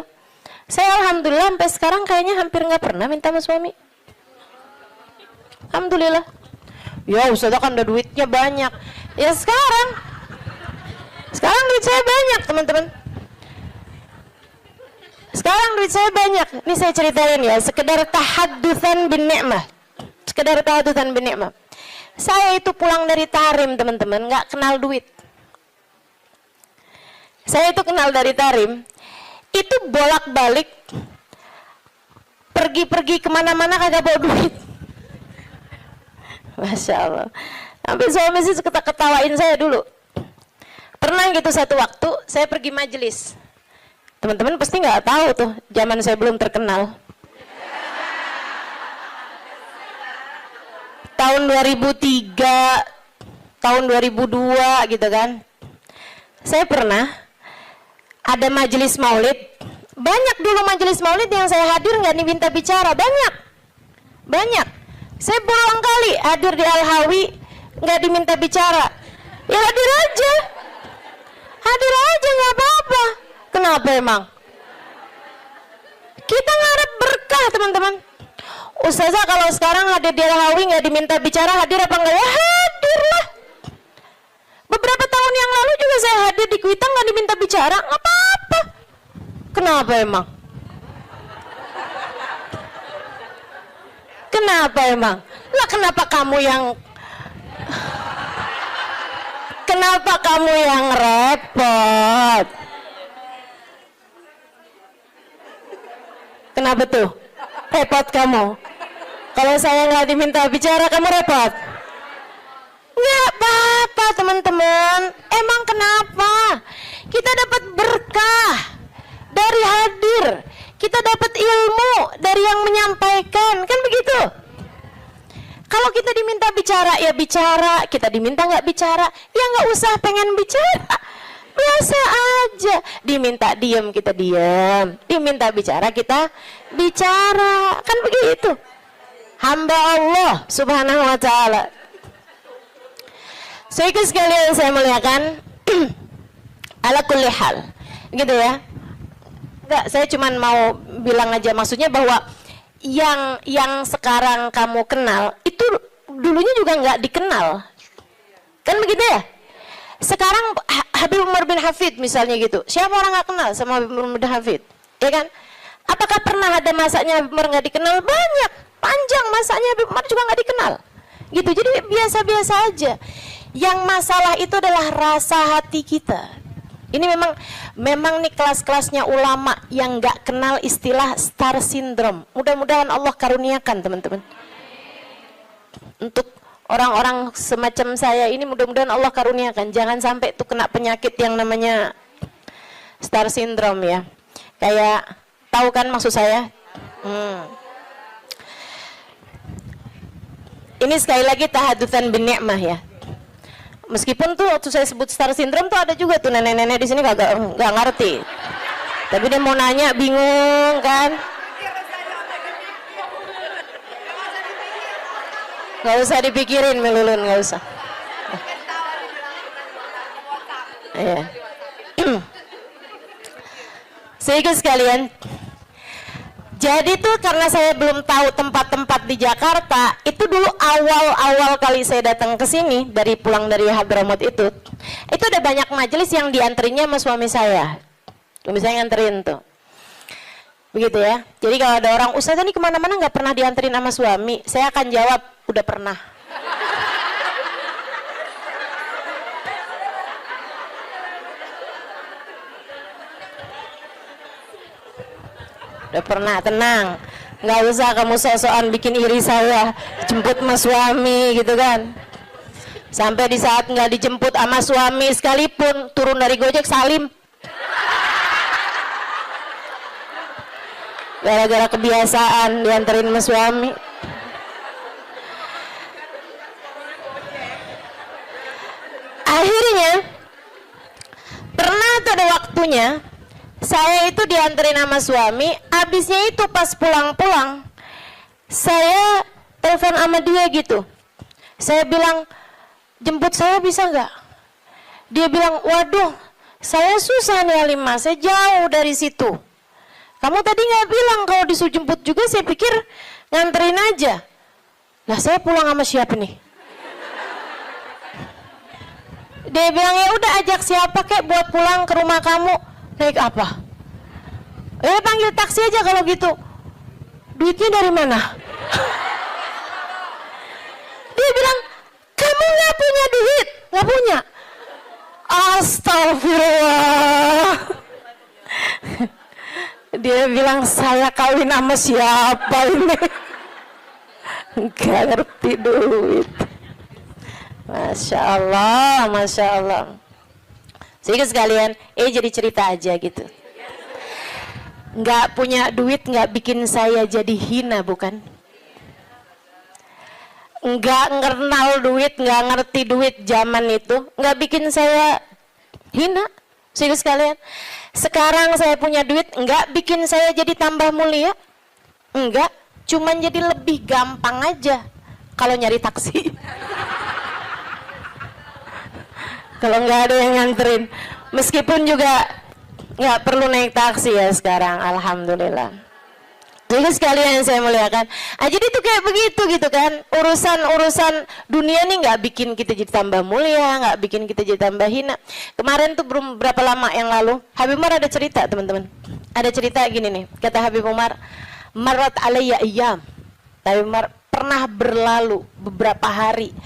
Saya alhamdulillah sampai sekarang kayaknya hampir nggak pernah minta sama suami. Alhamdulillah. Ya Ustazah kan ada duitnya banyak. Ya sekarang duit saya banyak, teman-teman. Sekarang duit saya banyak. Ini saya ceritain ya, sekedar tahaddusan bin ni'mah. Sekedar tahaddusan bin ni'mah. Saya itu pulang dari Tarim teman-teman, nggak kenal duit. Saya itu kenal dari Tarim, itu bolak-balik, pergi-pergi kemana-mana kagak bawa duit. Masya Allah. Sampai suami sih ketawain saya dulu. Pernah gitu satu waktu, saya pergi majelis. Teman-teman pasti nggak tahu tuh, zaman saya belum terkenal. Tahun 2003, tahun 2002 gitu kan. Saya pernah ada majelis maulid. Banyak dulu majelis maulid yang saya hadir nggak diminta bicara, banyak. Saya berulang kali hadir di Al-Hawi nggak diminta bicara. Ya hadir aja nggak apa-apa. Kenapa emang? Kita ngarep berkah teman-teman. Ustazah kalau sekarang hadir di Al-Hawi nggak diminta bicara, hadir apa enggak? Ya hadir lah. Beberapa tahun yang lalu juga saya hadir di Kuitang nggak diminta bicara, nggak apa-apa. Kenapa emang? Kenapa emang? Lah kenapa kamu yang repot? Kenapa tuh? Repot kamu? Kalau saya nggak diminta bicara, kamu repot? Nggak apa-apa teman-teman. Emang kenapa? Kita dapat berkah dari hadir. Kita dapat ilmu dari yang menyampaikan. Kan begitu? Kalau kita diminta bicara, ya bicara. Kita diminta nggak bicara, ya nggak usah pengen bicara. Biasa aja. Diminta diam, kita diam. Diminta bicara, kita bicara. Kan begitu. Hamba Allah subhanahu wa ta'ala. Saudara sekalian saya muliakan, ala kulli hal, gitu ya. Enggak, saya cuma mau bilang aja, maksudnya bahwa yang sekarang kamu kenal itu dulunya juga nggak dikenal, kan begitu ya. Sekarang Habib Umar bin Hafid misalnya gitu, siapa orang nggak kenal sama Habib Umar bin Hafid, ya kan? Apakah pernah ada masanya Habib Umar nggak dikenal? Banyak, panjang masanya Habib Umar juga nggak dikenal, gitu. Jadi biasa-biasa aja. Yang masalah itu adalah rasa hati kita. Ini memang nih kelas-kelasnya ulama yang nggak kenal istilah star syndrome. Mudah-mudahan Allah karuniakan teman-teman. Untuk orang-orang semacam saya ini mudah-mudahan Allah karuniakan. Jangan sampai tuh kena penyakit yang namanya star syndrome ya. Kayak, tahu kan maksud saya? Ini sekali lagi tahadutsan bin ni'mah ya. Meskipun tuh waktu saya sebut star syndrome tuh ada juga tuh nenek-nenek di sini nggak ngerti. Tapi dia mau nanya bingung kan? Nggak usah dipikirin melulun, nggak usah. Iya. Sehingga sekalian, jadi tuh karena saya belum tahu tempat-tempat di Jakarta, itu dulu awal kali saya datang ke sini dari pulang dari Hadramaut itu ada banyak majelis yang dianterinya sama suami saya. Suami saya nganterin tuh. Begitu ya. Jadi kalau ada orang, Ustazah ini kemana-mana nggak pernah dianterin sama suami, saya akan jawab, udah pernah. Udah pernah, tenang, nggak usah kamu sok-sokan bikin iri saya, jemput sama suami gitu kan. Sampai di saat nggak dijemput sama suami sekalipun, turun dari Gojek salim. Gara-gara kebiasaan dianterin sama suami. Akhirnya pernah tuh ada waktunya saya itu dianterin sama suami, habisnya itu pas pulang-pulang saya telepon sama dia gitu. Saya bilang, jemput saya bisa nggak? Dia bilang, waduh saya susah nih Halimah, saya jauh dari situ. Kamu tadi nggak bilang kalau disuruh jemput juga, saya pikir nganterin aja. Lah saya pulang sama siapa nih? Dia bilang, ya udah ajak siapa kek buat pulang ke rumah kamu. Naik apa? Panggil taksi aja kalau gitu. Duitnya dari mana? Dia bilang, kamu nggak punya duit? Nggak punya. Astagfirullah. Dia bilang, saya kawin sama siapa ini? Nggak ngerti duit. Masya Allah, Masya Allah. Sehingga sekalian, jadi cerita aja gitu. Nggak punya duit nggak bikin saya jadi hina, bukan? Nggak kenal duit, nggak ngerti duit zaman itu, nggak bikin saya hina. Sehingga sekalian, sekarang saya punya duit, nggak bikin saya jadi tambah mulia. Enggak, cuman jadi lebih gampang aja kalau nyari taksi. Kalau nggak ada yang nganterin, meskipun juga nggak perlu naik taksi ya sekarang, alhamdulillah. Jadi sekalian yang saya muliakan, jadi itu kayak begitu gitu kan, urusan dunia nih nggak bikin kita jadi tambah mulia, nggak bikin kita jadi tambah hina. Kemarin tuh berapa lama yang lalu, Habib Umar ada cerita, teman-teman, ada cerita gini nih, kata Habib Umar, marat alayya ayyam, Habib Umar, pernah berlalu beberapa hari,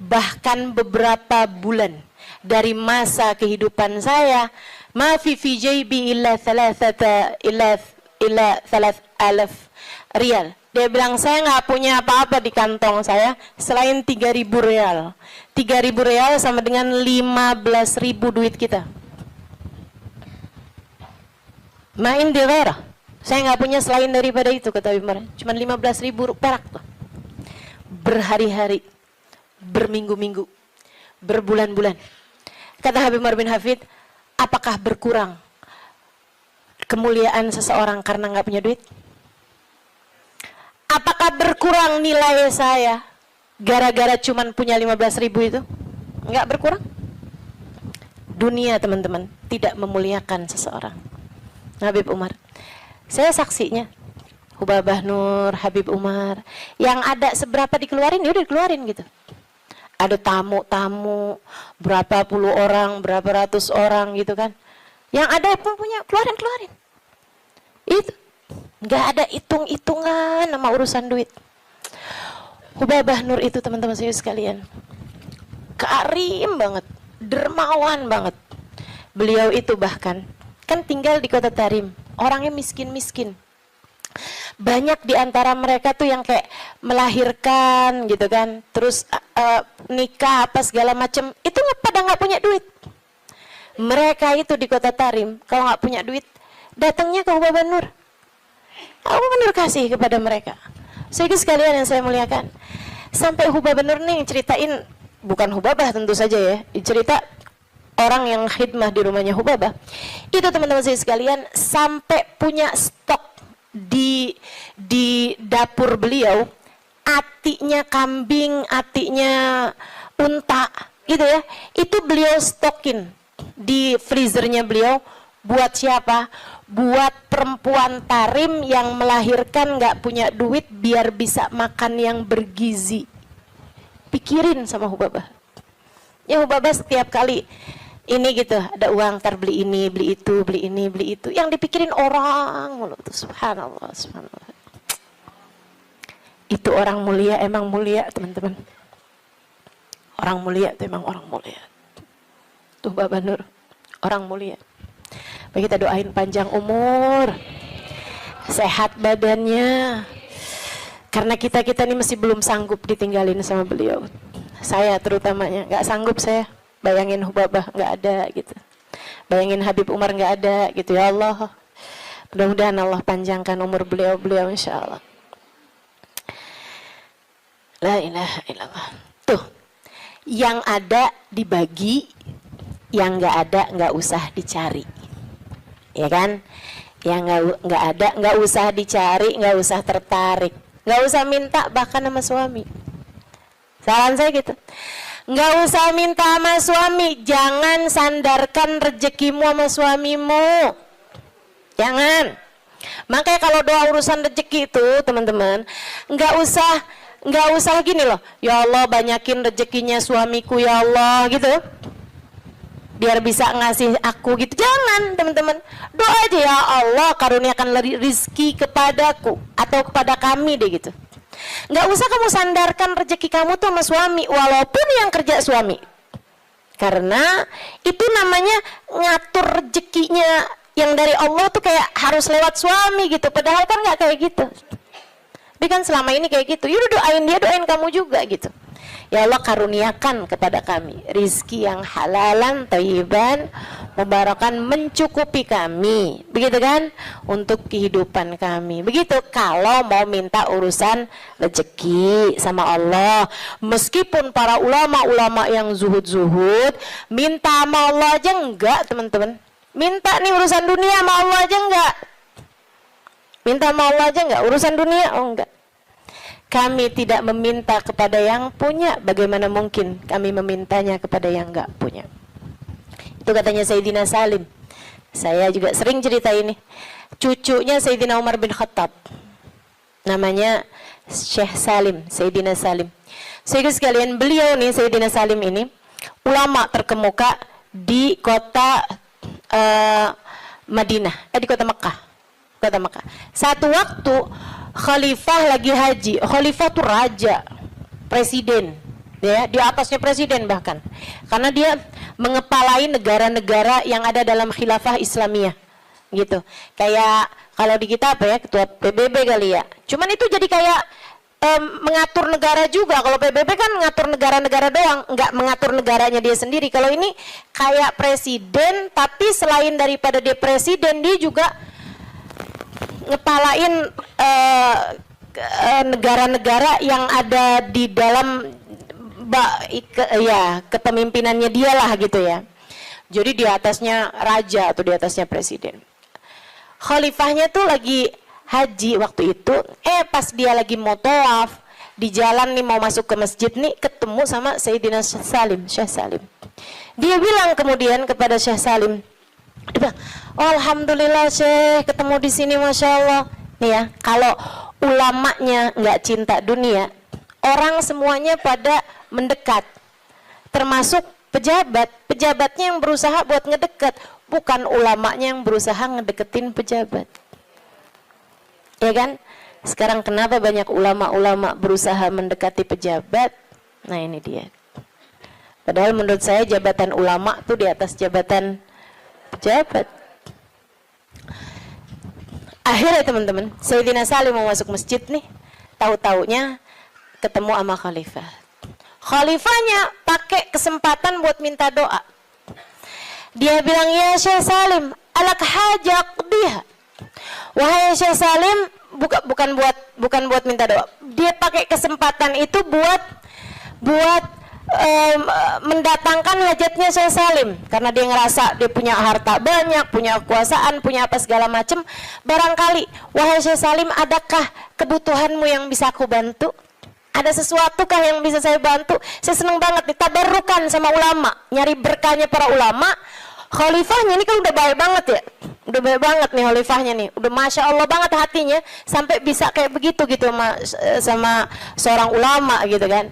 bahkan beberapa bulan dari masa kehidupan saya, ma fi jaybi illa 3,000 rial. Dia bilang, saya nggak punya apa-apa di kantong saya selain 3.000 rial. 3.000 rial sama dengan 15.000 duit kita. Main di ghairah. Saya nggak punya selain daripada itu, kata Habib Umar. Cuma 15.000 perak tuh. Berhari-hari, berminggu-minggu, berbulan-bulan. Kata Habib Umar bin Hafid, apakah berkurang kemuliaan seseorang karena nggak punya duit? Apakah berkurang nilai saya gara-gara cuman punya 15.000 itu? Nggak berkurang. Dunia, teman-teman, tidak memuliakan seseorang. Habib Umar, saya saksinya. Hubabah Nur, Habib Umar, yang ada seberapa dikeluarin, ya udah dikeluarin gitu. Ada tamu-tamu, berapa puluh orang, berapa ratus orang gitu kan. Yang ada pun punya, keluarin. Itu nggak ada hitung-hitungan sama urusan duit. Hubabah Nur itu, teman-teman saya sekalian, karim banget, dermawan banget. Beliau itu bahkan kan tinggal di kota Tarim, orangnya miskin-miskin. Banyak di antara mereka tuh yang kayak melahirkan gitu kan, terus nikah apa segala macem, itu pada nggak punya duit. Mereka itu di kota Tarim kalau nggak punya duit, datangnya ke Hubabah Nur. Hubabah Nur kasih kepada mereka. Sehingga sekalian yang saya muliakan, sampai Hubabah Nur nih ceritain, bukan Hubabah tentu saja ya, cerita orang yang khidmah di rumahnya Hubabah. Itu teman-teman saya sekalian, sampai punya stok di dapur beliau, atinya kambing, atinya unta gitu ya, itu beliau stokin di freezernya beliau. Buat siapa? Buat perempuan Tarim yang melahirkan nggak punya duit biar bisa makan yang bergizi. Pikirin sama Hubabah. Ya Hubabah setiap kali ini gitu, ada uang, ntar beli ini, beli itu, beli ini, beli itu. Yang dipikirin orang mulu tuh, subhanallah, subhanallah. Itu orang mulia, emang mulia teman-teman. Orang mulia itu emang orang mulia. Tuh Hubabah Nur, orang mulia. Baik, kita doain panjang umur, sehat badannya. Karena kita ini masih belum sanggup ditinggalin sama beliau. Saya terutamanya, nggak sanggup saya. Bayangin Hubabah nggak ada gitu, bayangin Habib Umar nggak ada gitu. Ya Allah, mudah-mudahan Allah panjangkan umur beliau insya Allah. La ilaha illallah. Tuh, yang ada dibagi, yang nggak ada nggak usah dicari, ya kan? Yang nggak ada nggak usah dicari, nggak usah tertarik, nggak usah minta bahkan sama suami. Saran saya gitu. Nggak usah minta sama suami, jangan sandarkan rezekimu sama suamimu, jangan. Makanya kalau doa urusan rezeki itu teman-teman, nggak usah gini loh, ya Allah banyakin rezekinya suamiku ya Allah gitu, biar bisa ngasih aku gitu. Jangan teman-teman, doa aja, ya Allah karuniakan rezeki kepadaku atau kepada kami deh gitu. Nggak usah kamu sandarkan rezeki kamu tuh sama suami, walaupun yang kerja suami. Karena itu namanya ngatur rezekinya yang dari Allah tuh kayak harus lewat suami gitu. Padahal kan nggak kayak gitu. Tapi kan selama ini kayak gitu. Yaudah doain dia, doain kamu juga gitu. Ya Allah, karuniakan kepada kami rizki yang halalan, thayyiban, mubarakan, mencukupi kami, begitu kan, untuk kehidupan kami. Begitu kalau mau minta urusan rezeki sama Allah. Meskipun para ulama-ulama yang zuhud-zuhud minta sama Allah aja enggak, teman-teman. Minta nih urusan dunia sama Allah aja enggak. Minta sama Allah aja enggak, urusan dunia oh enggak. Kami tidak meminta kepada yang punya, bagaimana mungkin kami memintanya kepada yang enggak punya. Itu katanya Sayyidina Salim. Saya juga sering cerita ini. Cucunya Sayyidina Umar bin Khattab, namanya Syekh Salim, Sayyidina Salim. Saudara sekalian, beliau nih Sayyidina Salim ini ulama terkemuka di kota Madinah, di kota Mekah. Kota Mekah. Satu waktu khalifah lagi haji. Khalifah tuh raja, presiden, ya, di atasnya presiden bahkan. Karena dia mengepalai negara-negara yang ada dalam khilafah Islamiyah. Gitu. Kayak kalau di kita apa ya, ketua PBB kali ya. Cuman itu jadi kayak mengatur negara juga. Kalau PBB kan ngatur negara-negara doang, nggak mengatur negaranya dia sendiri. Kalau ini kayak presiden, tapi selain daripada dia presiden, dia juga ngepalain negara-negara yang ada di dalam kepemimpinannya dia lah gitu ya. Jadi di atasnya raja atau di atasnya presiden. Khalifahnya tuh lagi haji waktu itu, pas dia lagi mau tawaf di jalan nih mau masuk ke masjid nih, ketemu sama Sayyidina Salim, Syekh Salim. Dia bilang kemudian kepada Syekh Salim, dia bilang, oh, alhamdulillah Syekh ketemu di sini, masya Allah. Nih ya, kalau ulamanya nggak cinta dunia, orang semuanya pada mendekat, termasuk pejabatnya yang berusaha buat ngedekat, bukan ulamanya yang berusaha ngedeketin pejabat. Ya kan? Sekarang kenapa banyak ulama-ulama berusaha mendekati pejabat? Nah ini dia. Padahal menurut saya jabatan ulama tuh di atas jabatan pejabat. Akhirnya teman-teman, Sayyidina Salim mau masuk masjid nih, tahu-taunya ketemu sama khalifah. Khalifahnya pakai kesempatan buat minta doa. Dia bilang, ya Syekh Salim, alak hajak dia. Wahai Syekh Salim, bukan buat minta doa. Dia pakai kesempatan itu buat mendatangkan hajatnya Syekh Salim, karena dia ngerasa dia punya harta banyak, punya kekuasaan, punya apa segala macam. Barangkali, wahai Syekh Salim, adakah kebutuhanmu yang bisa aku bantu? Ada sesuatu kah yang bisa saya bantu? Saya senang banget nih, tabarrukan sama ulama, nyari berkahnya para ulama. Khalifahnya ini kan udah baik banget ya, udah baik banget nih khalifahnya nih, udah masya Allah banget hatinya sampai bisa kayak begitu gitu sama seorang ulama gitu kan.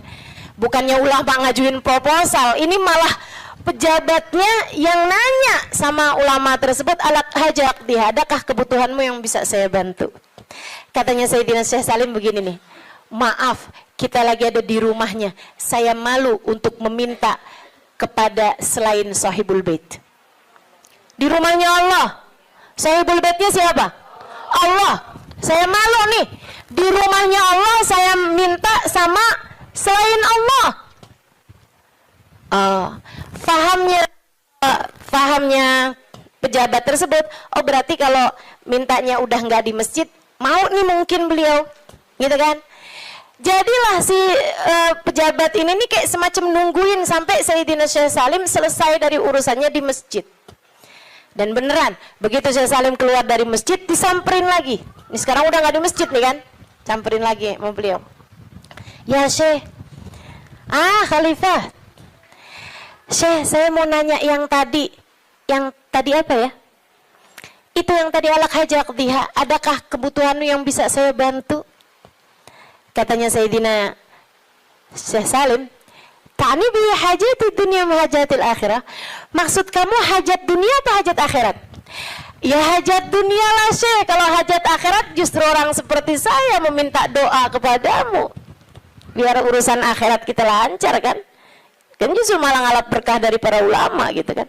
Bukannya ulama ngajuin proposal, ini malah pejabatnya yang nanya sama ulama tersebut, alat hajak dia, adakah kebutuhanmu yang bisa saya bantu? Katanya Sayyidina Syekh Salim begini nih, maaf, kita lagi ada di rumahnya, saya malu untuk meminta kepada selain sahibul bait. Di rumahnya Allah, sahibul baitnya siapa? Allah. Saya malu nih, di rumahnya Allah saya minta sama selain Allah. Fahamnya pejabat tersebut, oh berarti kalau mintanya udah nggak di masjid, mau nih mungkin beliau, gitu kan? Jadilah si pejabat ini nih kayak semacam nungguin sampai Sayyidina Syekh Salim selesai dari urusannya di masjid. Dan beneran, begitu Syekh Salim keluar dari masjid, disamperin lagi. Ini sekarang udah nggak di masjid nih kan, samperin lagi sama beliau. Ya Syekh, Khalifah, Syekh, saya mau nanya yang tadi apa ya? Itu yang tadi alak hajak diha, adakah kebutuhanmu yang bisa saya bantu? Katanya Sayyidina Syekh Salim, ta'ni bi hajati dunia wa hajatil akhirah. Maksud kamu hajat dunia atau hajat akhirat? Ya hajat dunia lah Syekh. Kalau hajat akhirat justru orang seperti saya meminta doa kepadamu biar urusan akhirat kita lancar kan. Kan justru malah ngalap berkah dari para ulama gitu kan.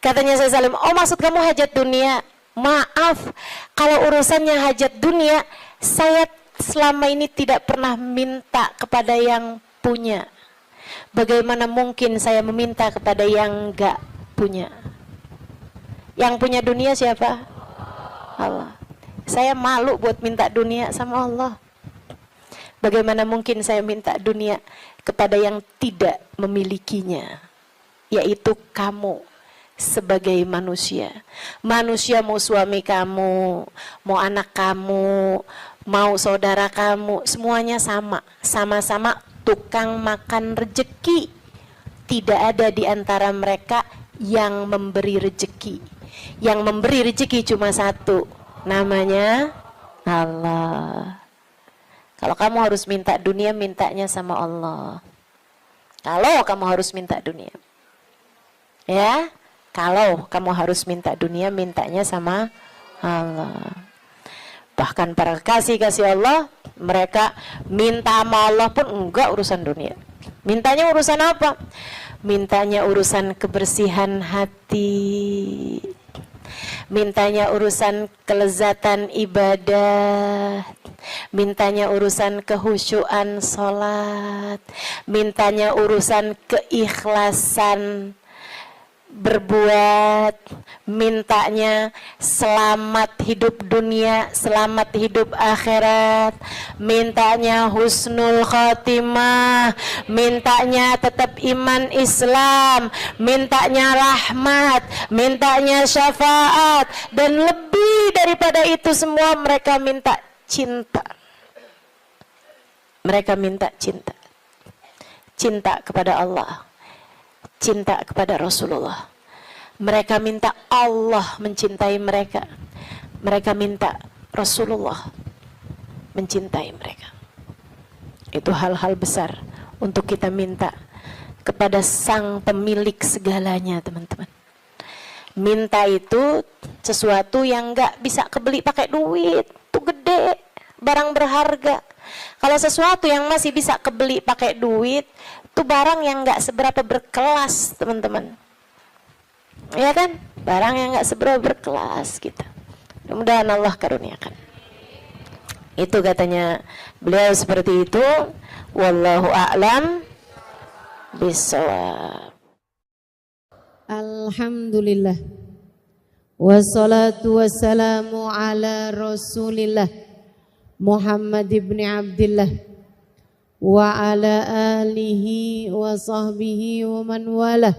Katanya saya Salim, oh maksud kamu hajat dunia? Maaf, kalau urusannya hajat dunia, saya selama ini tidak pernah minta kepada yang punya. Bagaimana mungkin saya meminta kepada yang enggak punya? Yang punya dunia siapa? Allah. Saya malu buat minta dunia sama Allah. Bagaimana mungkin saya minta dunia kepada yang tidak memilikinya, yaitu kamu sebagai manusia. Manusia mau suami kamu, mau anak kamu, mau saudara kamu, semuanya sama. Sama-sama tukang makan rejeki. Tidak ada di antara mereka yang memberi rejeki. Yang memberi rejeki cuma satu, namanya Allah. Kalau kamu harus minta dunia, mintanya sama Allah. Kalau kamu harus minta dunia, ya, kalau kamu harus minta dunia, mintanya sama Allah. Bahkan para kasih Allah, mereka minta sama Allah pun enggak urusan dunia. Mintanya urusan apa? Mintanya urusan kebersihan hati. Mintanya urusan kelezatan ibadah. Mintanya urusan kehusyuan sholat. Mintanya urusan keikhlasan berbuat. Mintanya selamat hidup dunia, selamat hidup akhirat. Mintanya husnul khatimah. Mintanya tetap iman Islam. Mintanya rahmat. Mintanya syafaat. Dan lebih daripada itu semua, mereka minta cinta. Mereka minta cinta. Cinta kepada Allah, cinta kepada Rasulullah. Mereka minta Allah mencintai mereka. Mereka minta Rasulullah mencintai mereka. Itu hal-hal besar untuk kita minta kepada sang pemilik segalanya, teman-teman. Minta itu sesuatu yang gak bisa kebeli pakai duit. Itu gede, barang berharga. Kalau sesuatu yang masih bisa kebeli pakai duit, itu barang yang gak seberapa berkelas, teman-teman. Ya kan? Barang yang gak seberapa berkelas gitu. Mudah-mudahan Allah karuniakan. Itu katanya beliau seperti itu. Wallahu a'lam bishawab. Alhamdulillah. Wassalatu wassalamu ala Rasulillah Muhammad ibn Abdillah wa ala alihi wa sahbihi wa man walah.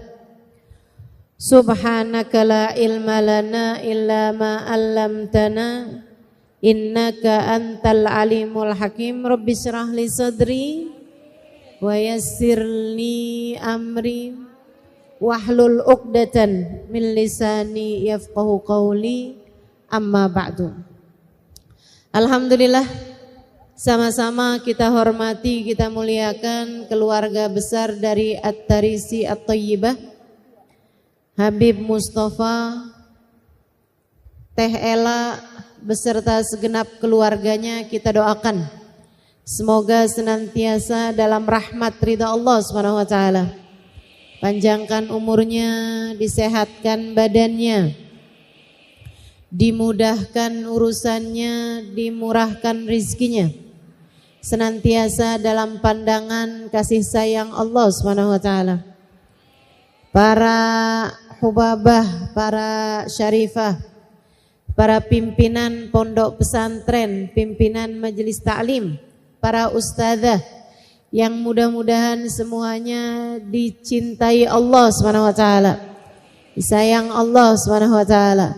Subhanaka la ilma lana illa ma 'allamtana innaka antal alimul hakim. Rabbi shrah li sadri wa yassir li amri wahlul 'uqdatan min lisani yafqahu qawli. Amma ba'du. Alhamdulillah, sama-sama kita hormati, kita muliakan keluarga besar dari At-Tarisi At-Thayyibah, Habib Mustafa, Teh Ela beserta segenap keluarganya. Kita doakan semoga senantiasa dalam rahmat ridha Allah Subhanahu wa taala. Panjangkan umurnya, disehatkan badannya, dimudahkan urusannya, dimurahkan rizkinya, senantiasa dalam pandangan kasih sayang Allah Subhanahu wa taala. Para hubabah, para syarifah, para pimpinan pondok pesantren, pimpinan majelis ta'lim, para ustadzah yang mudah-mudahan semuanya dicintai Allah Subhanahu wa taala, disayang Allah Subhanahu wa taala,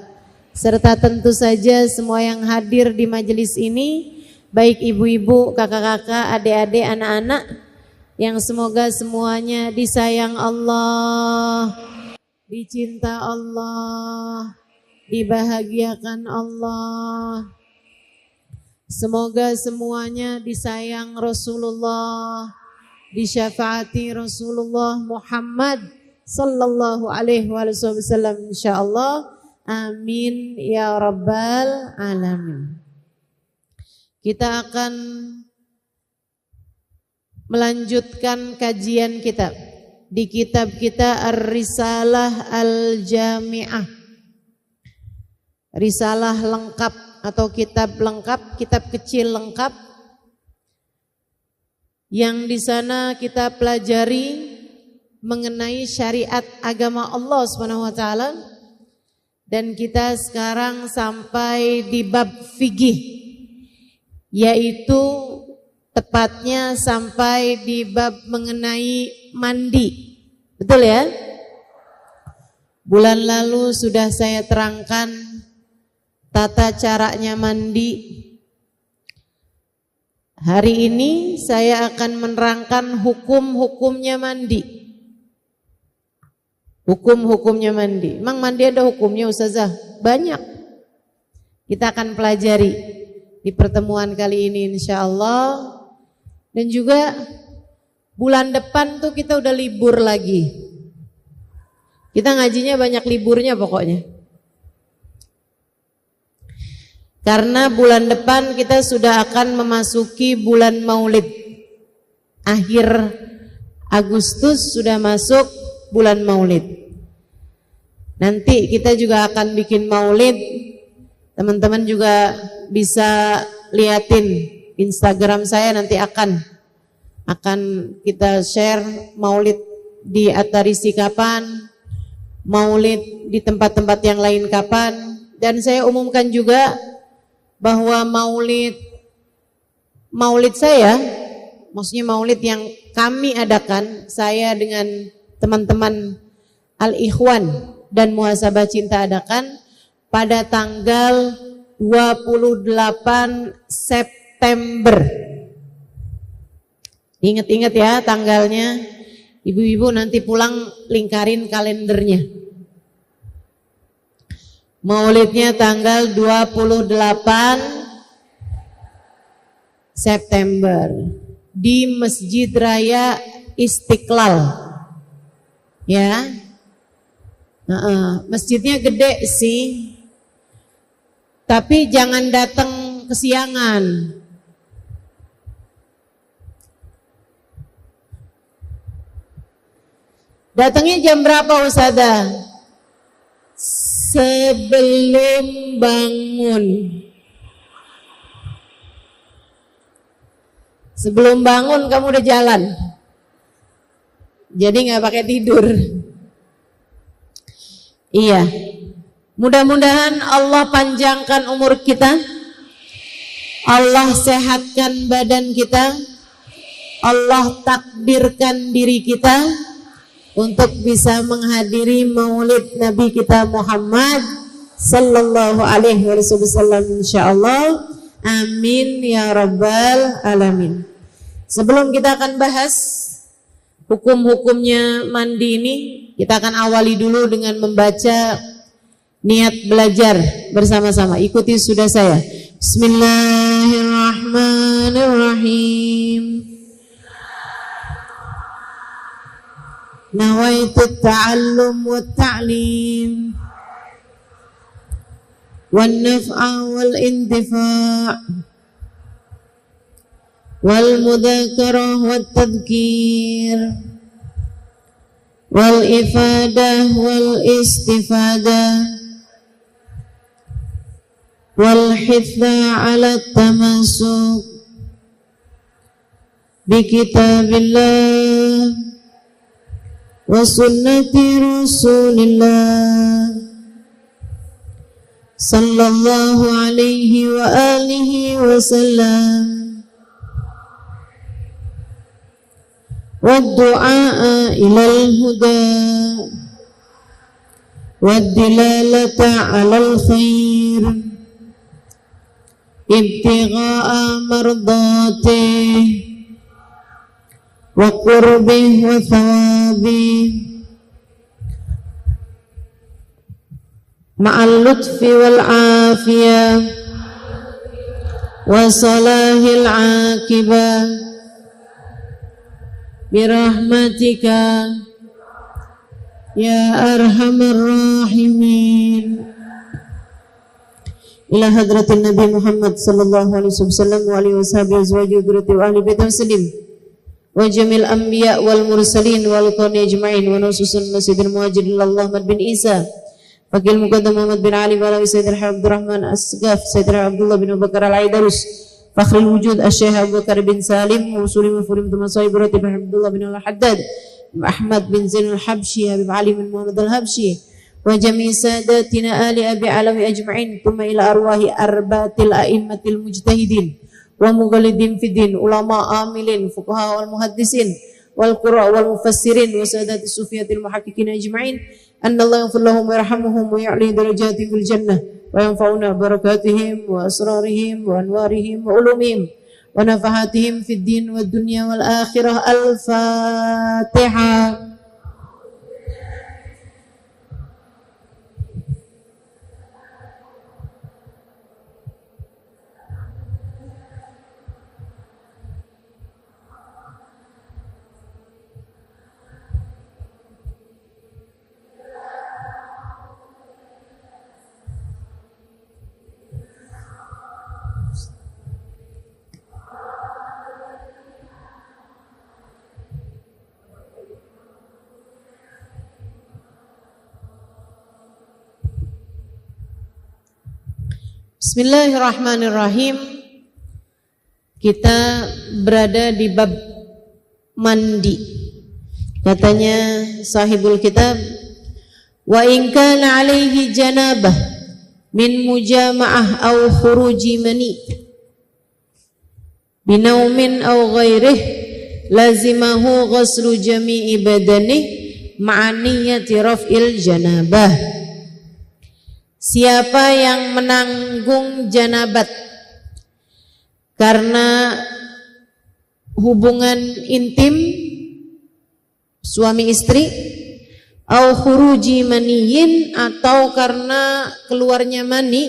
serta tentu saja semua yang hadir di majelis ini, baik ibu-ibu, kakak-kakak, adik-adik, anak-anak, yang semoga semuanya disayang Allah, dicinta Allah, dibahagiakan Allah. Semoga semuanya disayang Rasulullah, disyafaati Rasulullah Muhammad sallallahu alaihi wasallam insyaallah. Amin ya rabbal alamin. Kita akan melanjutkan kajian kita di kitab kita Ar-Risalah Al-Jami'ah. Risalah lengkap atau kitab lengkap, kitab kecil lengkap yang di sana kita pelajari mengenai syariat agama Allah Subhanahu wa taala, dan kita sekarang sampai di bab fikih, yaitu tepatnya sampai di bab mengenai mandi. Betul ya? Bulan lalu sudah saya terangkan tata caranya mandi. Hari ini saya akan menerangkan hukum-hukumnya mandi. Hukum-hukumnya mandi. Emang mandi ada hukumnya Ustazah? Banyak. Kita akan pelajari di pertemuan kali ini insyaallah. Dan juga bulan depan tuh kita udah libur lagi. Kita ngajinya banyak liburnya pokoknya. Karena bulan depan kita sudah akan memasuki bulan Maulid. Akhir Agustus sudah masuk bulan Maulid. Nanti kita juga akan bikin Maulid. Teman-teman juga bisa liatin Instagram saya, nanti akan kita share Maulid di At-Tarisi kapan, Maulid di tempat-tempat yang lain kapan. Dan saya umumkan juga bahwa Maulid saya, maksudnya Maulid yang kami adakan, saya dengan teman-teman Al-Ikhwan dan Muhasabah Cinta adakan pada tanggal 28 September. Ingat-ingat ya tanggalnya. Ibu-ibu nanti pulang lingkarin kalendernya. Maulidnya tanggal 28 September di Masjid Raya Istiqlal. Ya. Masjidnya gede sih. Tapi jangan datang kesiangan. Datangnya jam berapa Ustazah? Sebelum bangun. Sebelum bangun kamu udah jalan. Jadi nggak pakai tidur. Iya. Mudah-mudahan Allah panjangkan umur kita. Allah sehatkan badan kita. Allah takdirkan diri kita untuk bisa menghadiri Maulid Nabi kita Muhammad sallallahu alaihi wasallam insyaallah. Amin ya rabbal alamin. Sebelum kita akan bahas hukum-hukumnya mandi ini, kita akan awali dulu dengan membaca niat belajar bersama-sama. Ikuti sudah saya. Bismillahirrahmanirrahim. Nawaitu ta'allum wa ta'lim wan naf'a wal intifa' wal mudzakarah wat tadhkir wal ifadah wal istifadah wal hitha 'ala tamassuk bi kitabillah wa sunnati Rasulillah sallallahu alaihi wa alihi wa sallam wa du'a ilal huda wa dilalata alal khair ibtigha'a mardatih wa qurbih wa thawabih ma'al lutfi wal afiyah wa salahil aqibah birahmatika ya arhamar rahimin ila hadratin Nabi Muhammad sallallahu alaihi wasallam wa alihi washabihi azwajihi dzurriyyati wa ahli baiti muslim wa jamil anbiya wal mursalin wal qawmi ajma'in wa nususun nasidil muhajirin Allahumma bin Isa Fakil Muqaddam Muhammad bin Ali wa Sayyidina Abdurrahman Asgaf Sayyidina Abdullah bin Abu Bakar Al-Aidarus Fakhrul Wujud Asy-Syaikh Abu Bakar bin Salim Musuli Mufurim Tumasai Berati bin Abdullah bin Al-Haddad Ahmad bin Zain Al-Habsyi Habib Ali bin Muhammad Al-Habsyi wa jami' sadatina ali abi alawi ajma'in thumma ila arwahi arbaatil a'immatil mujtahidin wa mughalidin fiddin ulama amilin fuqaha wal muhaddisin wal qurra wal mufassirin wa sadati sufiyatil muhaqqiqin ajma'in anna Allah yaghfir lahum wa yarhamuhum wa ya'li darajatihim fil jannah wa yanfa'una barakatihim wa asrarihim wa anwarihim wa ulumihim wa nafahatihim fid din wad dunya wal akhirah. Al-Fatihah. Bismillahirrahmanirrahim. Kita berada di bab mandi. Katanya sahibul kitab, wa in kana alaihi janabah min mujama'ah aw khuruji mani binaumin aw ghairih lazimahu ghuslu jami'i badanih ma'aniyati raf'il janabah. Siapa yang menanggung janabat karena hubungan intim suami istri, au khuruji maniyin, atau karena keluarnya mani.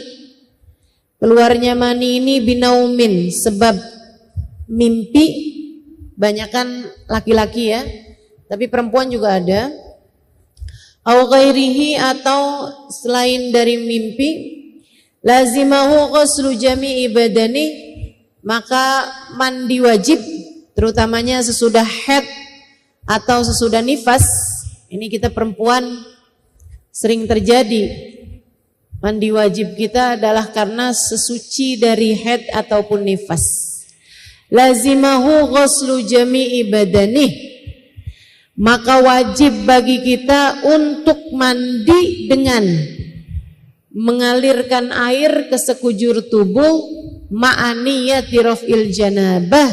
Keluarnya mani ini binaumin, sebab mimpi, banyakan laki-laki ya, tapi perempuan juga ada. Au ghairihi, atau selain dari mimpi, lazimahu ghuslu jami'i badani, maka mandi wajib, terutamanya sesudah haid atau sesudah nifas. Ini kita perempuan sering terjadi, mandi wajib kita adalah karena sesuci dari haid ataupun nifas. Lazimahu ghuslu jami'i badani, maka wajib bagi kita untuk mandi dengan mengalirkan air ke sekujur tubuh, ma'aniyati raf'il janabah,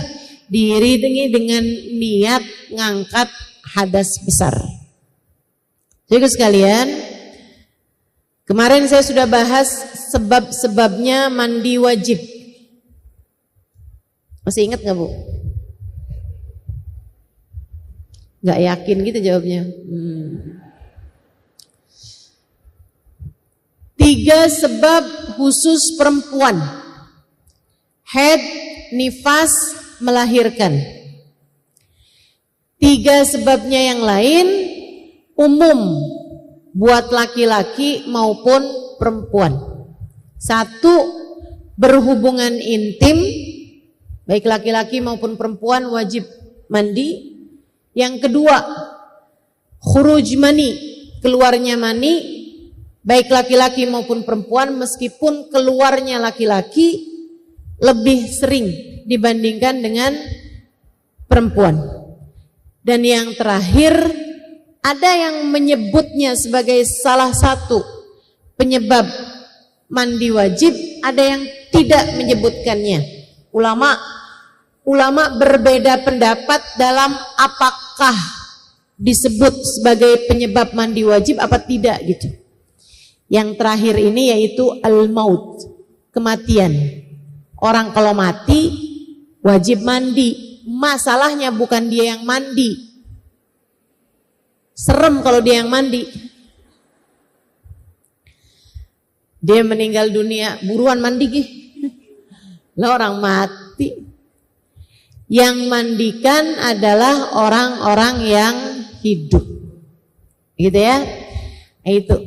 diiringi dengan niat ngangkat hadas besar. Jadi sekalian, kemarin saya sudah bahas sebab-sebabnya mandi wajib. Masih ingat gak Bu? Gak yakin gitu jawabnya. 3 sebab khusus perempuan: haid, nifas, melahirkan. 3 sebabnya yang lain umum buat laki-laki maupun perempuan. 1, berhubungan intim, baik laki-laki maupun perempuan wajib mandi. Yang kedua, khuruj mani, keluarnya mani, baik laki-laki maupun perempuan, meskipun keluarnya laki-laki lebih sering dibandingkan dengan perempuan. Dan yang terakhir, ada yang menyebutnya sebagai salah satu penyebab mandi wajib, ada yang tidak menyebutkannya. Ulama berbeda pendapat dalam apakah disebut sebagai penyebab mandi wajib apa tidak gitu. Yang terakhir ini yaitu al-maut, kematian. Orang kalau mati wajib mandi. Masalahnya bukan dia yang mandi. Serem kalau dia yang mandi. Dia meninggal dunia, buruan mandi gih. Lah orang mati. Yang mandikan adalah orang-orang yang hidup. Gitu ya. Itu.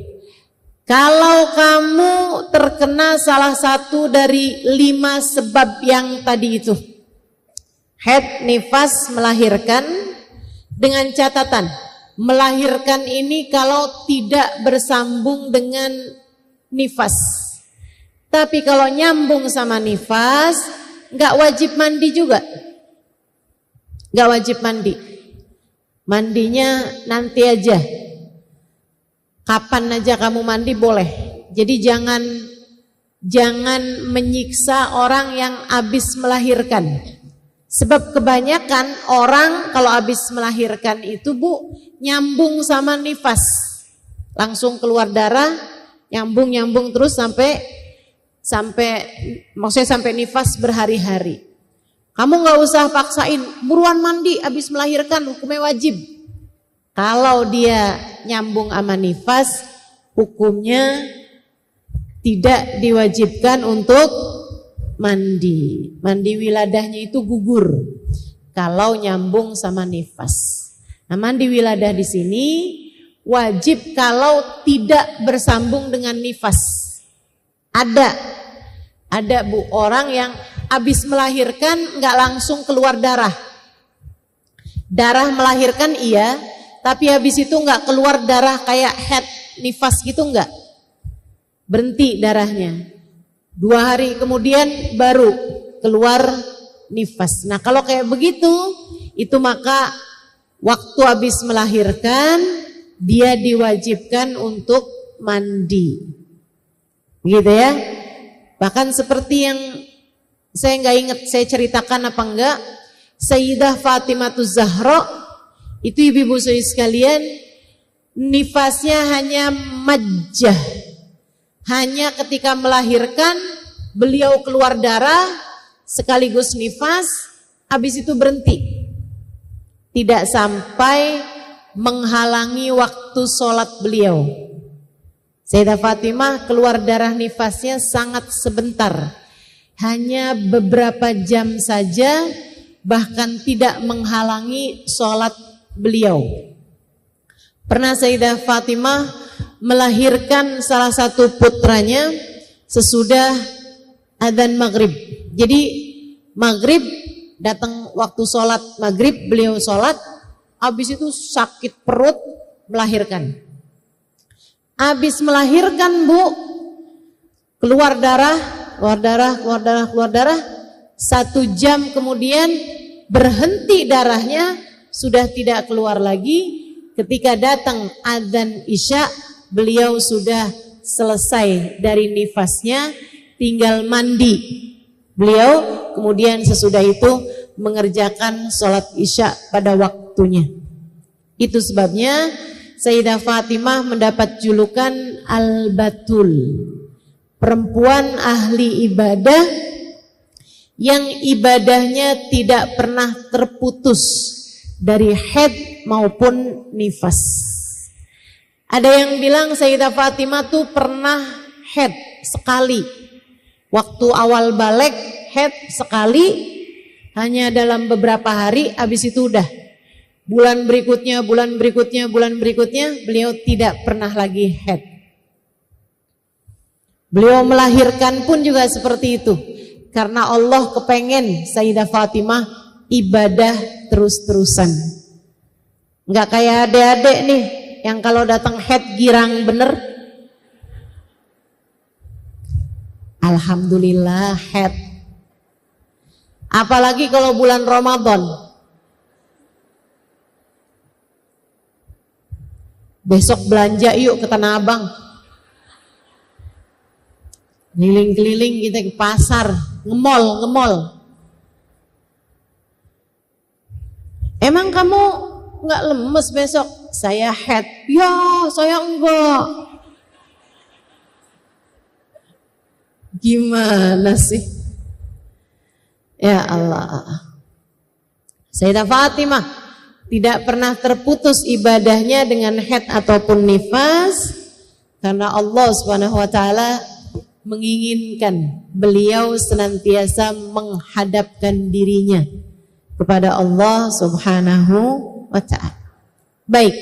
Kalau kamu terkena salah satu dari 5 sebab yang tadi itu, haid, nifas, melahirkan, dengan catatan melahirkan ini kalau tidak bersambung dengan nifas. Tapi kalau nyambung sama nifas, nggak wajib mandi juga. Nggak wajib mandi. Mandinya nanti aja. Kapan aja kamu mandi boleh. Jadi jangan menyiksa orang yang habis melahirkan. Sebab kebanyakan orang kalau habis melahirkan itu Bu, nyambung sama nifas. Langsung keluar darah, nyambung terus sampai maksudnya sampai nifas berhari-hari. Kamu nggak usah paksain, buruan mandi habis melahirkan, hukumnya wajib. Kalau dia nyambung sama nifas, hukumnya tidak diwajibkan untuk mandi. Mandi wiladahnya itu gugur kalau nyambung sama nifas. Nah, mandi wiladah di sini wajib kalau tidak bersambung dengan nifas. Ada Bu, orang yang habis melahirkan nggak langsung keluar darah. Darah melahirkan iya, tapi habis itu nggak keluar darah kayak haid, nifas gitu nggak. Berhenti darahnya. 2 hari kemudian baru keluar nifas. Nah kalau kayak begitu, itu maka waktu habis melahirkan dia diwajibkan untuk mandi. Gitu ya. Bahkan seperti yang saya nggak ingat saya ceritakan apa enggak, Sayyidah Fatimah Zahra itu ibu-ibu sekalian, nifasnya hanya majjah. Hanya ketika melahirkan beliau keluar darah sekaligus nifas, habis itu berhenti. Tidak sampai menghalangi waktu sholat beliau. Sayyidah Fatimah keluar darah nifasnya sangat sebentar. Hanya beberapa jam saja, bahkan tidak menghalangi sholat beliau. Pernah Sayyidah Fatimah melahirkan salah satu putranya sesudah adzan maghrib. Jadi maghrib, datang waktu sholat maghrib, beliau sholat, habis itu sakit perut, melahirkan. Habis melahirkan Bu, keluar darah, 1 jam kemudian berhenti darahnya, sudah tidak keluar lagi. Ketika datang adzan isya, beliau sudah selesai dari nifasnya, tinggal mandi. Beliau kemudian sesudah itu mengerjakan sholat isya pada waktunya. Itu sebabnya Sayyidah Fatimah mendapat julukan Al-Batul, perempuan ahli ibadah yang ibadahnya tidak pernah terputus dari haid maupun nifas. Ada yang bilang Sayyidah Fatimah tuh pernah haid sekali. Waktu awal balik haid sekali, hanya dalam beberapa hari, habis itu udah. Bulan berikutnya beliau tidak pernah lagi haid. Beliau melahirkan pun juga seperti itu. Karena Allah kepengen Sayyidah Fatimah ibadah terus-terusan. Enggak kayak adik-adik nih yang kalau datang haid girang bener. Alhamdulillah haid. Apalagi kalau bulan Ramadan. Besok belanja yuk ke Tanah Abang. Keliling-keliling kita ke pasar, ngemol. Emang kamu nggak lemes besok? Saya haid. Ya, saya enggak. Gimana sih? Ya Allah. Sayyidah Fatimah tidak pernah terputus ibadahnya dengan haid ataupun nifas, karena Allah Subhanahu wa taala menginginkan beliau senantiasa menghadapkan dirinya kepada Allah Subhanahu wa taala. Baik.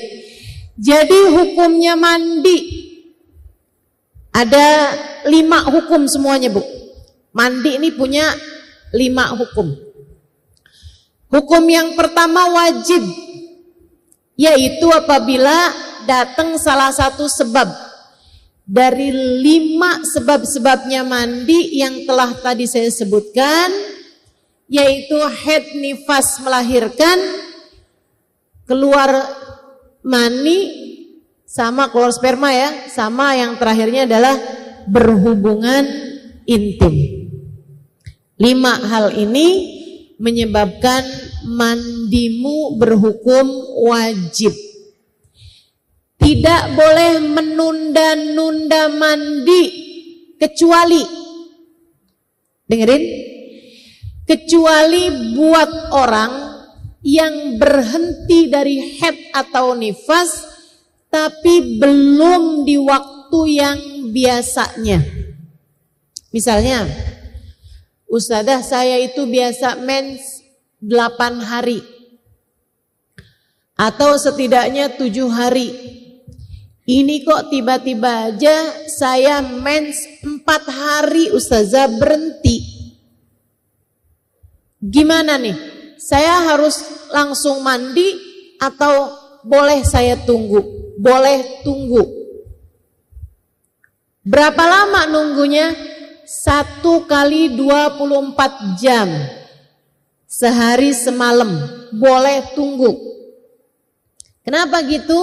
Jadi hukumnya mandi Ada 5 hukum semuanya, Bu. Mandi ini punya 5 hukum. Hukum yang pertama wajib, yaitu apabila datang salah satu sebab dari 5 sebab-sebabnya mandi yang telah tadi saya sebutkan, yaitu haid, nifas, melahirkan, keluar mani, sama keluar sperma ya, sama yang terakhirnya adalah berhubungan intim. 5 hal ini menyebabkan mandimu berhukum wajib. Tidak boleh menunda-nunda mandi kecuali, dengerin, kecuali buat orang yang berhenti dari haid atau nifas tapi belum di waktu yang biasanya. Misalnya, Ustadzah saya itu biasa mens 8 hari atau setidaknya 7 hari. Ini kok tiba-tiba aja saya mens 4 hari Ustadzah berhenti. Gimana nih? Saya harus langsung mandi atau boleh saya tunggu? Boleh tunggu. Berapa lama nunggunya? 1 kali 24 jam. Sehari semalam. Boleh tunggu. Kenapa gitu?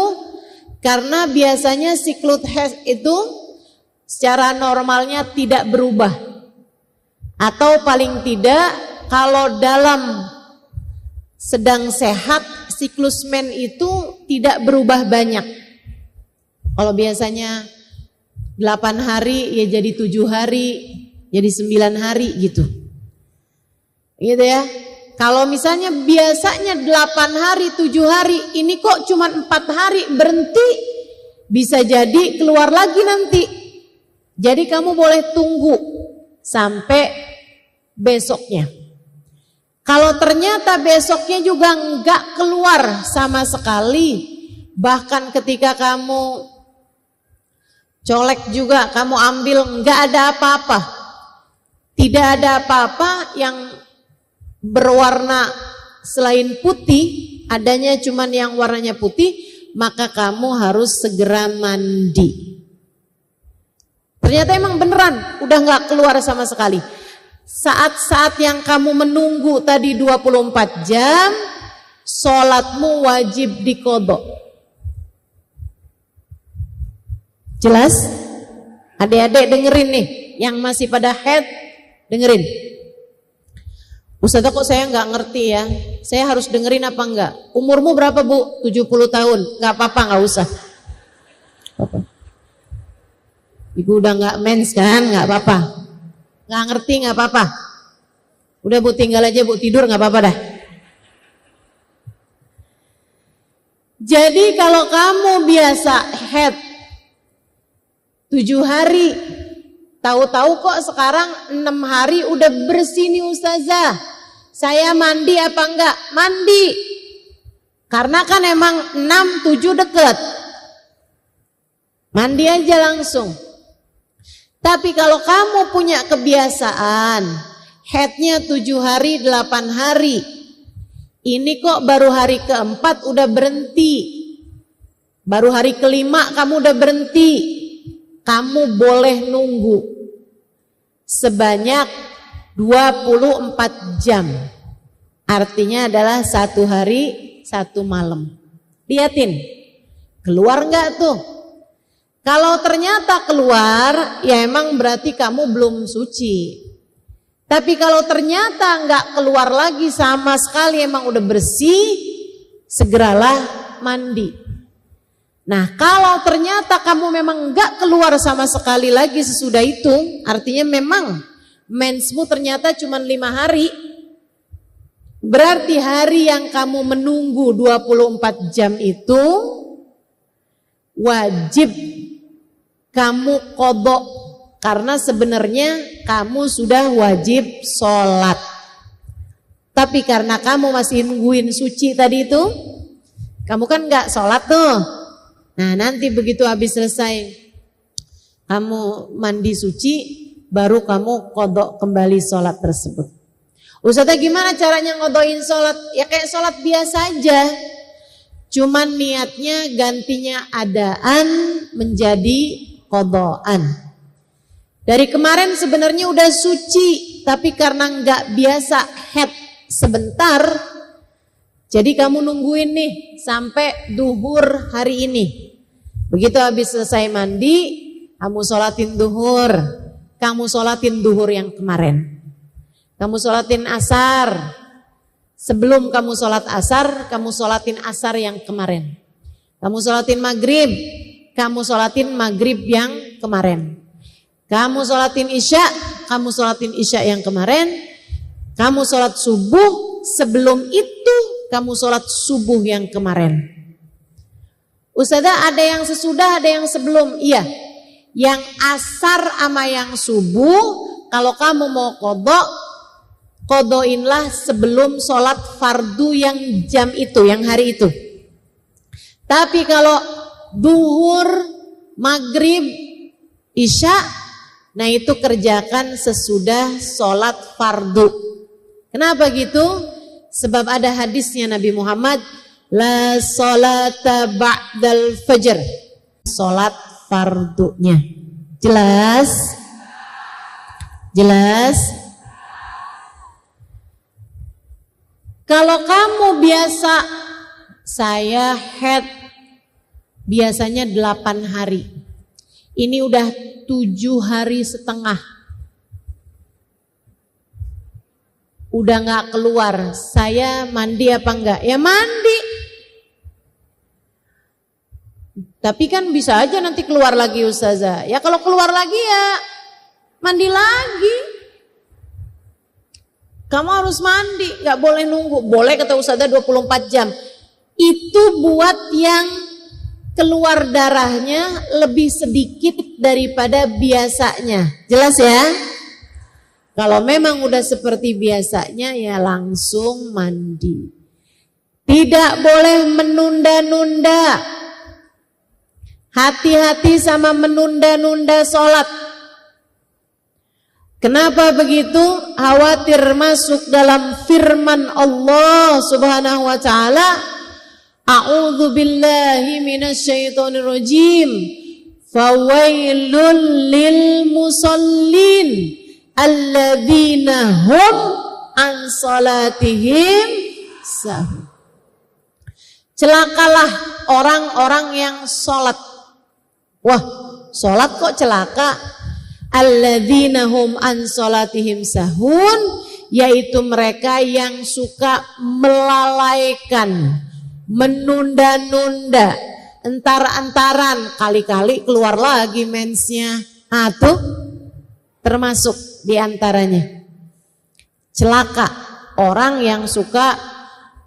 Karena biasanya siklus haid itu secara normalnya tidak berubah. Atau paling tidak kalau dalam sedang sehat siklus men itu tidak berubah banyak. Kalau biasanya 8 hari ya jadi 7 hari, jadi 9 hari gitu. Gitu ya. Kalau misalnya biasanya 8 hari, 7 hari, ini kok cuma 4 hari berhenti, bisa jadi keluar lagi nanti. Jadi kamu boleh tunggu sampai besoknya. Kalau ternyata besoknya juga enggak keluar sama sekali, bahkan ketika kamu colek juga, kamu ambil enggak ada apa-apa, tidak ada apa-apa yang berwarna selain putih, adanya cuman yang warnanya putih, maka kamu harus segera mandi. Ternyata emang beneran udah enggak keluar sama sekali. Saat-saat yang kamu menunggu tadi 24 jam, sholatmu wajib diqodho. Jelas? Adik-adik dengerin nih, yang masih pada haid dengerin. Ustazah kok saya nggak ngerti ya, saya harus dengerin apa enggak? Umurmu berapa Bu? 70 tahun, nggak apa-apa, nggak usah. Apa? Ibu udah nggak mens kan, nggak apa-apa. Nggak ngerti nggak apa-apa. Udah Bu, tinggal aja Bu, tidur nggak apa-apa dah. Jadi kalau kamu biasa haid 7 hari, tahu-tahu kok sekarang 6 hari udah bersih nih Ustazah, saya mandi apa enggak? Mandi. Karena kan emang 6, 7 deket, mandi aja langsung. Tapi kalau kamu punya kebiasaan haidnya 7 hari, 8 hari, ini kok baru hari keempat udah berhenti, baru hari kelima kamu udah berhenti, kamu boleh nunggu sebanyak 24 jam. Artinya adalah 1 hari 1 malam. Liatin, keluar enggak tuh? Kalau ternyata keluar, ya emang berarti kamu belum suci. Tapi kalau ternyata enggak keluar lagi sama sekali, emang udah bersih, segeralah mandi. Nah, kalau ternyata kamu memang enggak keluar sama sekali lagi sesudah itu, artinya memang mensmu ternyata cuma 5 hari, berarti hari yang kamu menunggu 24 jam itu wajib kamu qodho, karena sebenarnya kamu sudah wajib sholat. Tapi karena kamu masih nungguin suci tadi itu, kamu kan enggak sholat tuh. Nah nanti begitu habis selesai kamu mandi suci, baru kamu qadha kembali sholat tersebut. Ustazah gimana caranya ngodoin sholat? Ya kayak sholat biasa aja. Cuman niatnya gantinya adaan menjadi qadhaan. Dari kemarin sebenarnya udah suci, tapi karena nggak biasa head sebentar, jadi kamu nungguin nih sampai duhur hari ini. Begitu habis selesai mandi, kamu sholatin duhur. Kamu sholatin duhur yang kemarin. Kamu sholatin asar. Sebelum kamu sholat asar, kamu sholatin asar yang kemarin. Kamu sholatin maghrib, kamu sholatin maghrib yang kemarin. Kamu sholatin isya, kamu sholatin isya yang kemarin. Kamu sholat subuh, sebelum itu kamu sholat subuh yang kemarin. Ustazah ada yang sesudah, ada yang sebelum. Iya, yang asar sama yang subuh, kalau kamu mau qadhainlah sebelum sholat fardu yang jam itu, yang hari itu. Tapi kalau duhur, maghrib, isya, nah itu kerjakan sesudah sholat fardu. Kenapa gitu? Sebab ada hadisnya Nabi Muhammad, la sholata ba'dal fajr, sholat fardunya. Jelas? Jelas? Kalau kamu biasa, saya head biasanya 8 hari. Ini udah 7 hari setengah. Udah gak keluar, saya mandi apa enggak? Ya mandi. Tapi kan bisa aja nanti keluar lagi Ustazah. Ya kalau keluar lagi ya mandi lagi. Kamu harus mandi, gak boleh nunggu. Boleh kata Ustazah 24 jam. Itu buat yang keluar darahnya lebih sedikit daripada biasanya. Jelas ya? Kalau memang udah seperti biasanya ya langsung mandi. Tidak boleh menunda-nunda. Hati-hati sama menunda-nunda sholat. Kenapa begitu? Khawatir masuk dalam firman Allah Subhanahu wa taala, A'udzu billahi minasyaitonir rajim. Fawailul lil musallin alladzina hum an salatihim sahun. Celakalah orang-orang yang sholat. Wah, sholat kok celaka? Alladzina hum an salatihim sahun, yaitu mereka yang suka melalaikan, menunda-nunda, entar-antaran, kali-kali keluar lagi mensnya. Tuh termasuk diantaranya. Celaka orang yang suka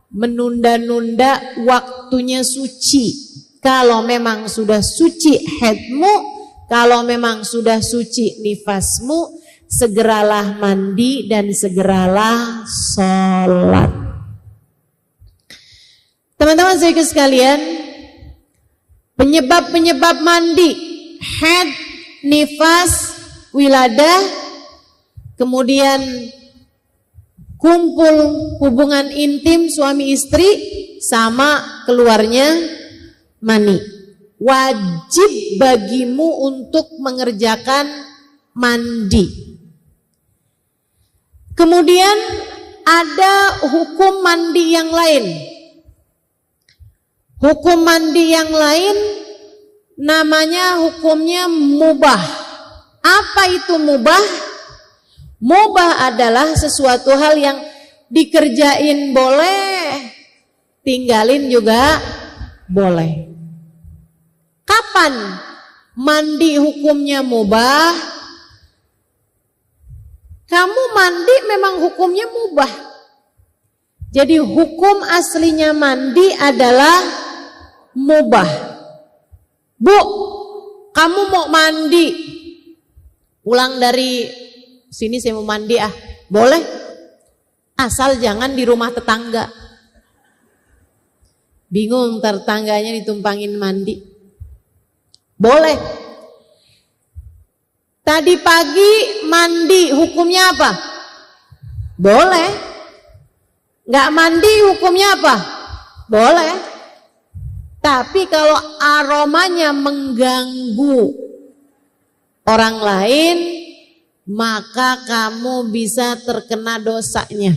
menunda-nunda waktunya suci. Kalau memang sudah suci haidmu, kalau memang sudah suci nifasmu, segeralah mandi dan segeralah sholat. Teman-teman saya sekalian, penyebab-penyebab mandi, haid, nifas, wiladah, kemudian kumpul hubungan intim suami istri, sama keluarnya mani. Wajib bagimu untuk mengerjakan mandi. Kemudian ada hukum mandi yang lain. Hukum mandi yang lain namanya hukumnya mubah. Apa itu mubah? Mubah adalah sesuatu hal yang dikerjain boleh, tinggalin juga boleh. Kapan mandi hukumnya mubah? Kamu mandi memang hukumnya mubah. Jadi hukum aslinya mandi adalah mubah. Bu, kamu mau mandi, pulang dari sini saya mau mandi boleh, asal jangan di rumah tetangga. Bingung tetangganya ditumpangin mandi. Boleh. Tadi pagi mandi hukumnya apa? Boleh. Nggak mandi hukumnya apa? Boleh. Tapi kalau aromanya mengganggu orang lain, maka kamu bisa terkena dosanya.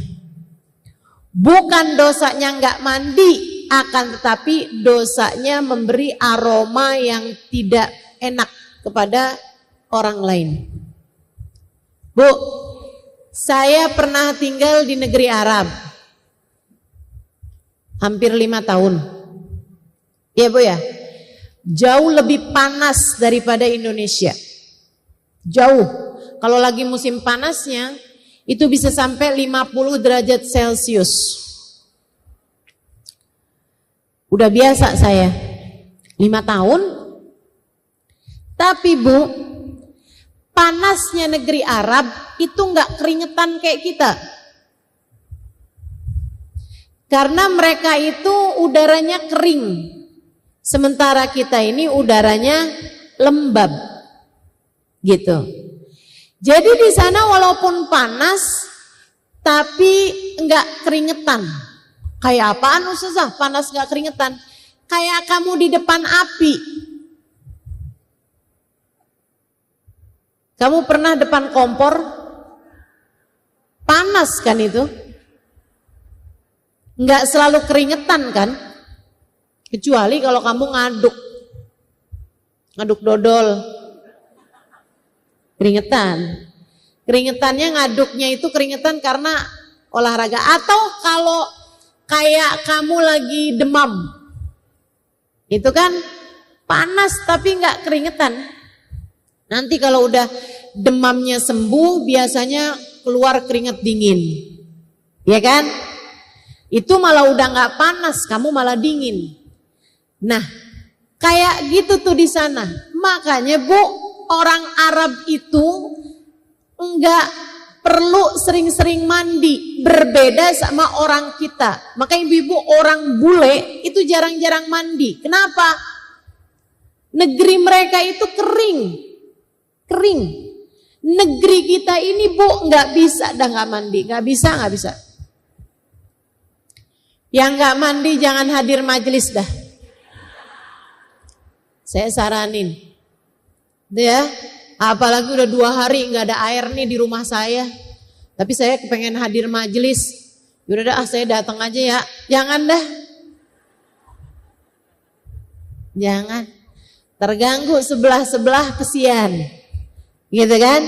Bukan dosanya nggak mandi, akan tetapi dosanya memberi aroma yang tidak enak kepada orang lain. Bu, saya pernah tinggal di negeri Arab hampir 5 tahun. Ya Bu ya, jauh lebih panas daripada Indonesia. Jauh. Kalau lagi musim panasnya itu bisa sampai 50 derajat Celcius. Udah biasa saya 5 tahun. Tapi Bu, panasnya negeri Arab itu nggak keringetan kayak kita. Karena mereka itu udaranya kering. Sementara kita ini udaranya lembab. Gitu. Jadi di sana walaupun panas tapi enggak keringetan. Kayak apaan Ustazah? Panas enggak keringetan? Kayak kamu di depan api. Kamu pernah depan kompor? Panas kan itu? Enggak selalu keringetan kan? Kecuali kalau kamu ngaduk dodol. Keringetan. Keringetannya ngaduknya itu keringetan karena olahraga. Atau kalau kayak kamu lagi demam. Itu kan panas tapi nggak keringetan. Nanti kalau udah demamnya sembuh biasanya keluar keringet dingin. Ya kan? Itu malah udah nggak panas, kamu malah dingin. Nah, kayak gitu tuh di sana. Makanya Bu, orang Arab itu enggak perlu sering-sering mandi, berbeda sama orang kita. Makanya ibu-ibu orang bule itu jarang-jarang mandi. Kenapa? Negeri mereka itu kering. Negeri kita ini Bu enggak bisa dah enggak mandi, enggak bisa. Yang enggak mandi jangan hadir majelis dah. Saya saranin. Ya, apalagi udah 2 hari nggak ada air nih di rumah saya. Tapi saya kepengen hadir majelis. Yaudah dah, saya datang aja ya. Jangan dah. Jangan. Terganggu sebelah kesian. Gitu kan?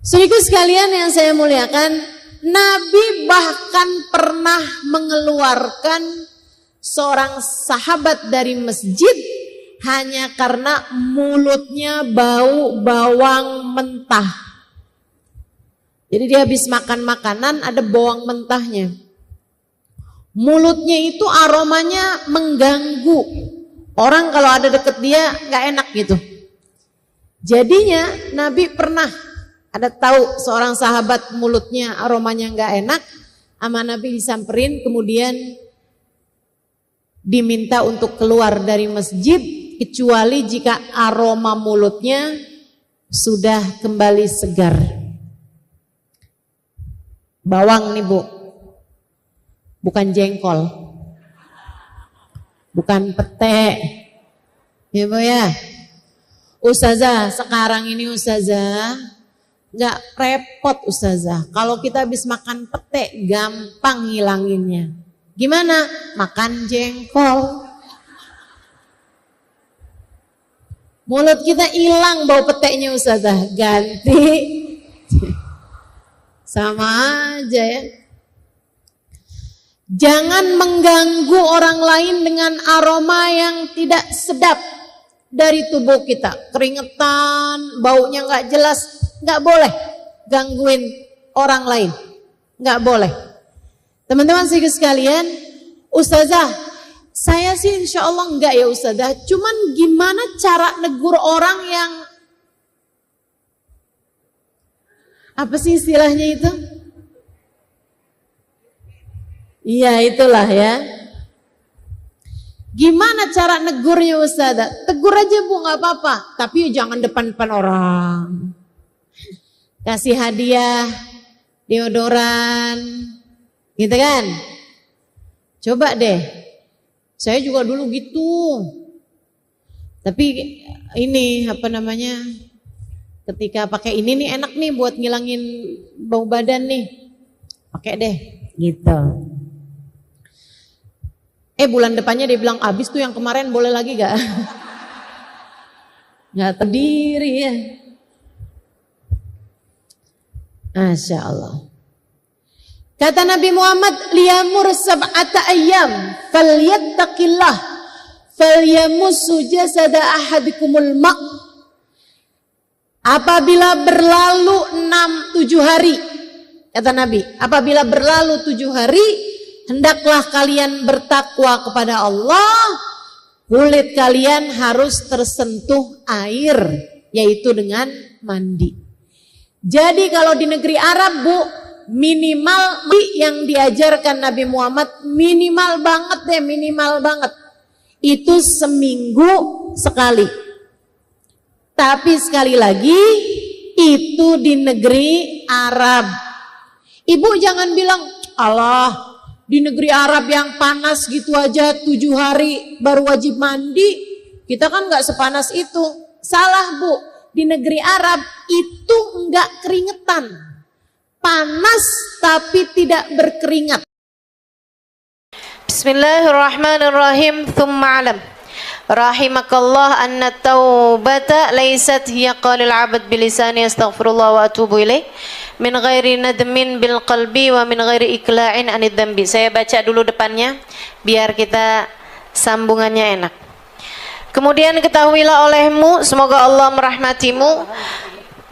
Saudaraku sekalian yang saya muliakan, Nabi bahkan pernah mengeluarkan seorang sahabat dari masjid hanya karena mulutnya bau bawang mentah. Jadi dia habis makan makanan ada bawang mentahnya. Mulutnya itu aromanya mengganggu. Orang kalau ada deket dia gak enak gitu. Jadinya Nabi pernah ada tahu seorang sahabat mulutnya aromanya gak enak. Sama Nabi disamperin kemudian diminta untuk keluar dari masjid. Kecuali jika aroma mulutnya sudah kembali segar. Bawang nih Bu, bukan jengkol, bukan pete, ya Bu ya. Ustazah, sekarang ini Ustazah nggak repot Ustazah. Kalau kita habis makan pete gampang ngilanginnya. Gimana? Makan jengkol. Mulut kita hilang bau peteknya Ustazah, ganti sama aja ya. Jangan mengganggu orang lain dengan aroma yang tidak sedap dari tubuh kita. Keringetan, baunya nggak jelas, nggak boleh gangguin orang lain, nggak boleh. Teman-teman sekalian, Ustazah, saya sih insya Allah enggak ya Ustazah. Cuman gimana cara negur orang yang apa sih istilahnya itu? Iya itulah ya. Gimana cara negurnya Ustazah? Tegur aja Bu, nggak apa-apa. Tapi jangan depan-depan orang. Kasih hadiah, deodoran, gitu kan? Coba deh. Saya juga dulu gitu. Tapi ini apa namanya? Ketika pakai ini nih enak nih buat ngilangin bau badan nih. Pakai deh, gitu. Bulan depannya dia bilang abis tuh yang kemarin boleh lagi gak? Gak terdiri ya. Masya Allah. Kata Nabi Muhammad, liyamur sab'ata ayyam falyattaqillah falyamussu jasada ahadikumul ma'. Apabila berlalu 6-7 hari, kata Nabi, apabila berlalu 7 hari, hendaklah kalian bertakwa kepada Allah, kulit kalian harus tersentuh air, yaitu dengan mandi. Jadi kalau di negeri Arab Bu, minimal yang diajarkan Nabi Muhammad, minimal banget deh, minimal banget. Itu seminggu sekali. Tapi sekali lagi, itu di negeri Arab. Ibu jangan bilang, Allah, di negeri Arab yang panas gitu aja 7 hari baru wajib mandi. Kita kan gak sepanas itu. Salah Bu, di negeri Arab itu enggak keringetan. Panas tapi tidak berkeringat. Bismillahirrahmanirrahim. Thumma alam rahimakallah anna taubata laysat hiya qalil abad bilisani astaghfirullah wa atubu ilaih min ghairi nadmin bil qalbi wa min ghairi ikla'in anid dzambi. Saya baca dulu depannya biar kita sambungannya enak. Kemudian ketahuilah olehmu, semoga Allah merahmatimu,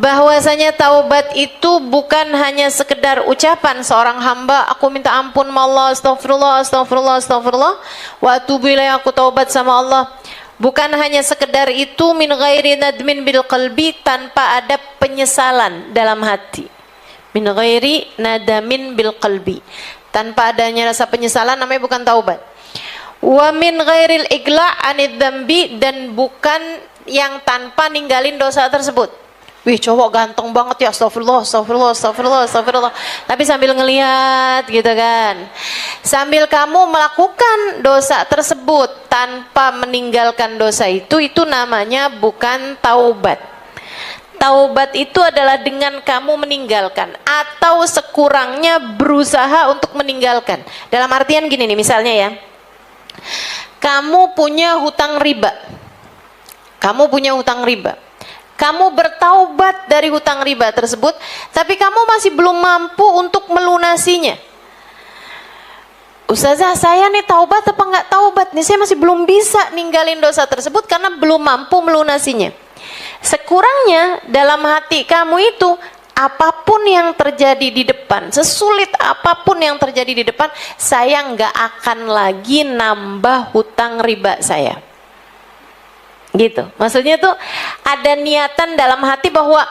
bahwasanya taubat itu bukan hanya sekedar ucapan seorang hamba, aku minta ampun sama Allah, astagfirullah, astagfirullah, astagfirullah, wa atubu ilaih, aku taubat sama Allah. Bukan hanya sekedar itu, min ghairi nadmin bil qalbi, tanpa ada penyesalan dalam hati. Min ghairi nadamin bil qalbi, tanpa adanya rasa penyesalan, namanya bukan taubat. Wa min ghairil igla' anid dzambi, dan bukan yang tanpa ninggalin dosa tersebut. Wih, cowok ganteng banget ya, astagfirullah, astagfirullah, astagfirullah, astagfirullah. Tapi sambil ngelihat gitu kan. Sambil kamu melakukan dosa tersebut tanpa meninggalkan dosa itu namanya bukan taubat. Taubat itu adalah dengan kamu meninggalkan atau sekurangnya berusaha untuk meninggalkan. Dalam artian gini nih, misalnya ya. Kamu punya hutang riba. Kamu punya hutang riba. Kamu bertaubat dari hutang riba tersebut, tapi kamu masih belum mampu untuk melunasinya. Ustazah, saya nih taubat apa enggak taubat nih? Saya masih belum bisa ninggalin dosa tersebut karena belum mampu melunasinya. Sekurangnya dalam hati kamu itu, apapun yang terjadi di depan, sesulit apapun yang terjadi di depan, saya enggak akan lagi nambah hutang riba saya. Gitu, maksudnya tuh ada niatan dalam hati bahwa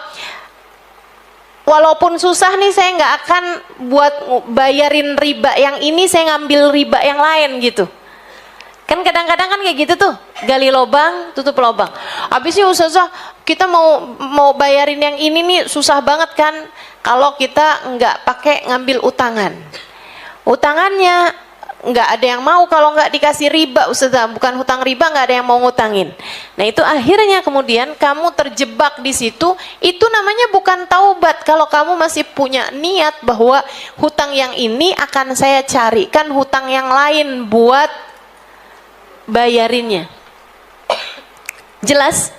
walaupun susah nih, saya nggak akan buat bayarin riba yang ini, saya ngambil riba yang lain gitu. Kan kadang-kadang kan kayak gitu tuh, gali lobang tutup lobang. Habisnya Ustazah, kita mau bayarin yang ini nih susah banget kan kalau kita nggak pakai ngambil utangan. Utangannya nggak ada yang mau kalau nggak dikasih riba, Ustazah, bukan hutang riba, nggak ada yang mau ngutangin. Nah itu akhirnya kemudian kamu terjebak di situ. Itu namanya bukan taubat. Kalau kamu masih punya niat bahwa hutang yang ini akan saya carikan hutang yang lain buat bayarinnya. Jelas?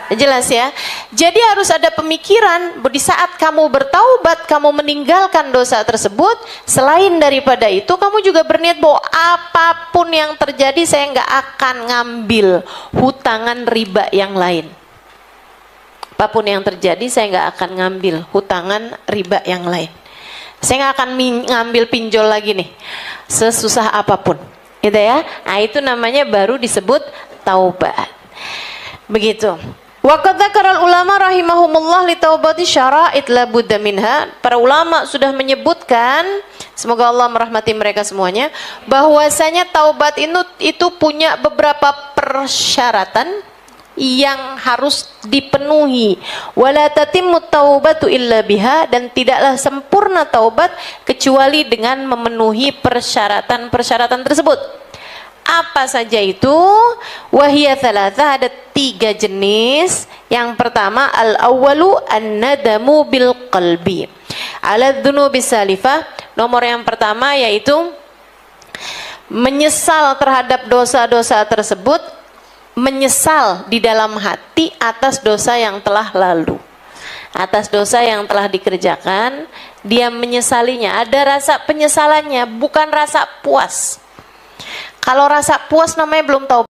Jelas ya. Jadi harus ada pemikiran di saat kamu bertaubat, kamu meninggalkan dosa tersebut. Selain daripada itu, kamu juga berniat bahwa apapun yang terjadi, saya nggak akan ngambil hutangan riba yang lain. Apapun yang terjadi, saya nggak akan ngambil hutangan riba yang lain. Saya nggak akan ngambil pinjol lagi nih, sesusah apapun, gitu ya. Nah itu namanya baru disebut taubat. Begitu. Wa qad dzakara ulama rahimahumullah li taubati syara'it la budda minha. Para ulama sudah menyebutkan semoga Allah merahmati mereka semuanya, bahwasanya taubat itu punya beberapa persyaratan yang harus dipenuhi. Wala tatimmu taubatu illa biha, dan tidaklah sempurna taubat kecuali dengan memenuhi persyaratan-persyaratan tersebut. Apa saja itu? Wahiyya thalatha, ada 3 jenis. Yang pertama, al-awwalu an-nadamu bil qalbi ala dzunubi salifah. Nomor yang pertama yaitu menyesal terhadap dosa-dosa tersebut, menyesal di dalam hati atas dosa yang telah lalu, atas dosa yang telah dikerjakan, dia menyesalinya. Ada rasa penyesalannya, bukan rasa puas. Kalau rasa puas namanya belum tahu.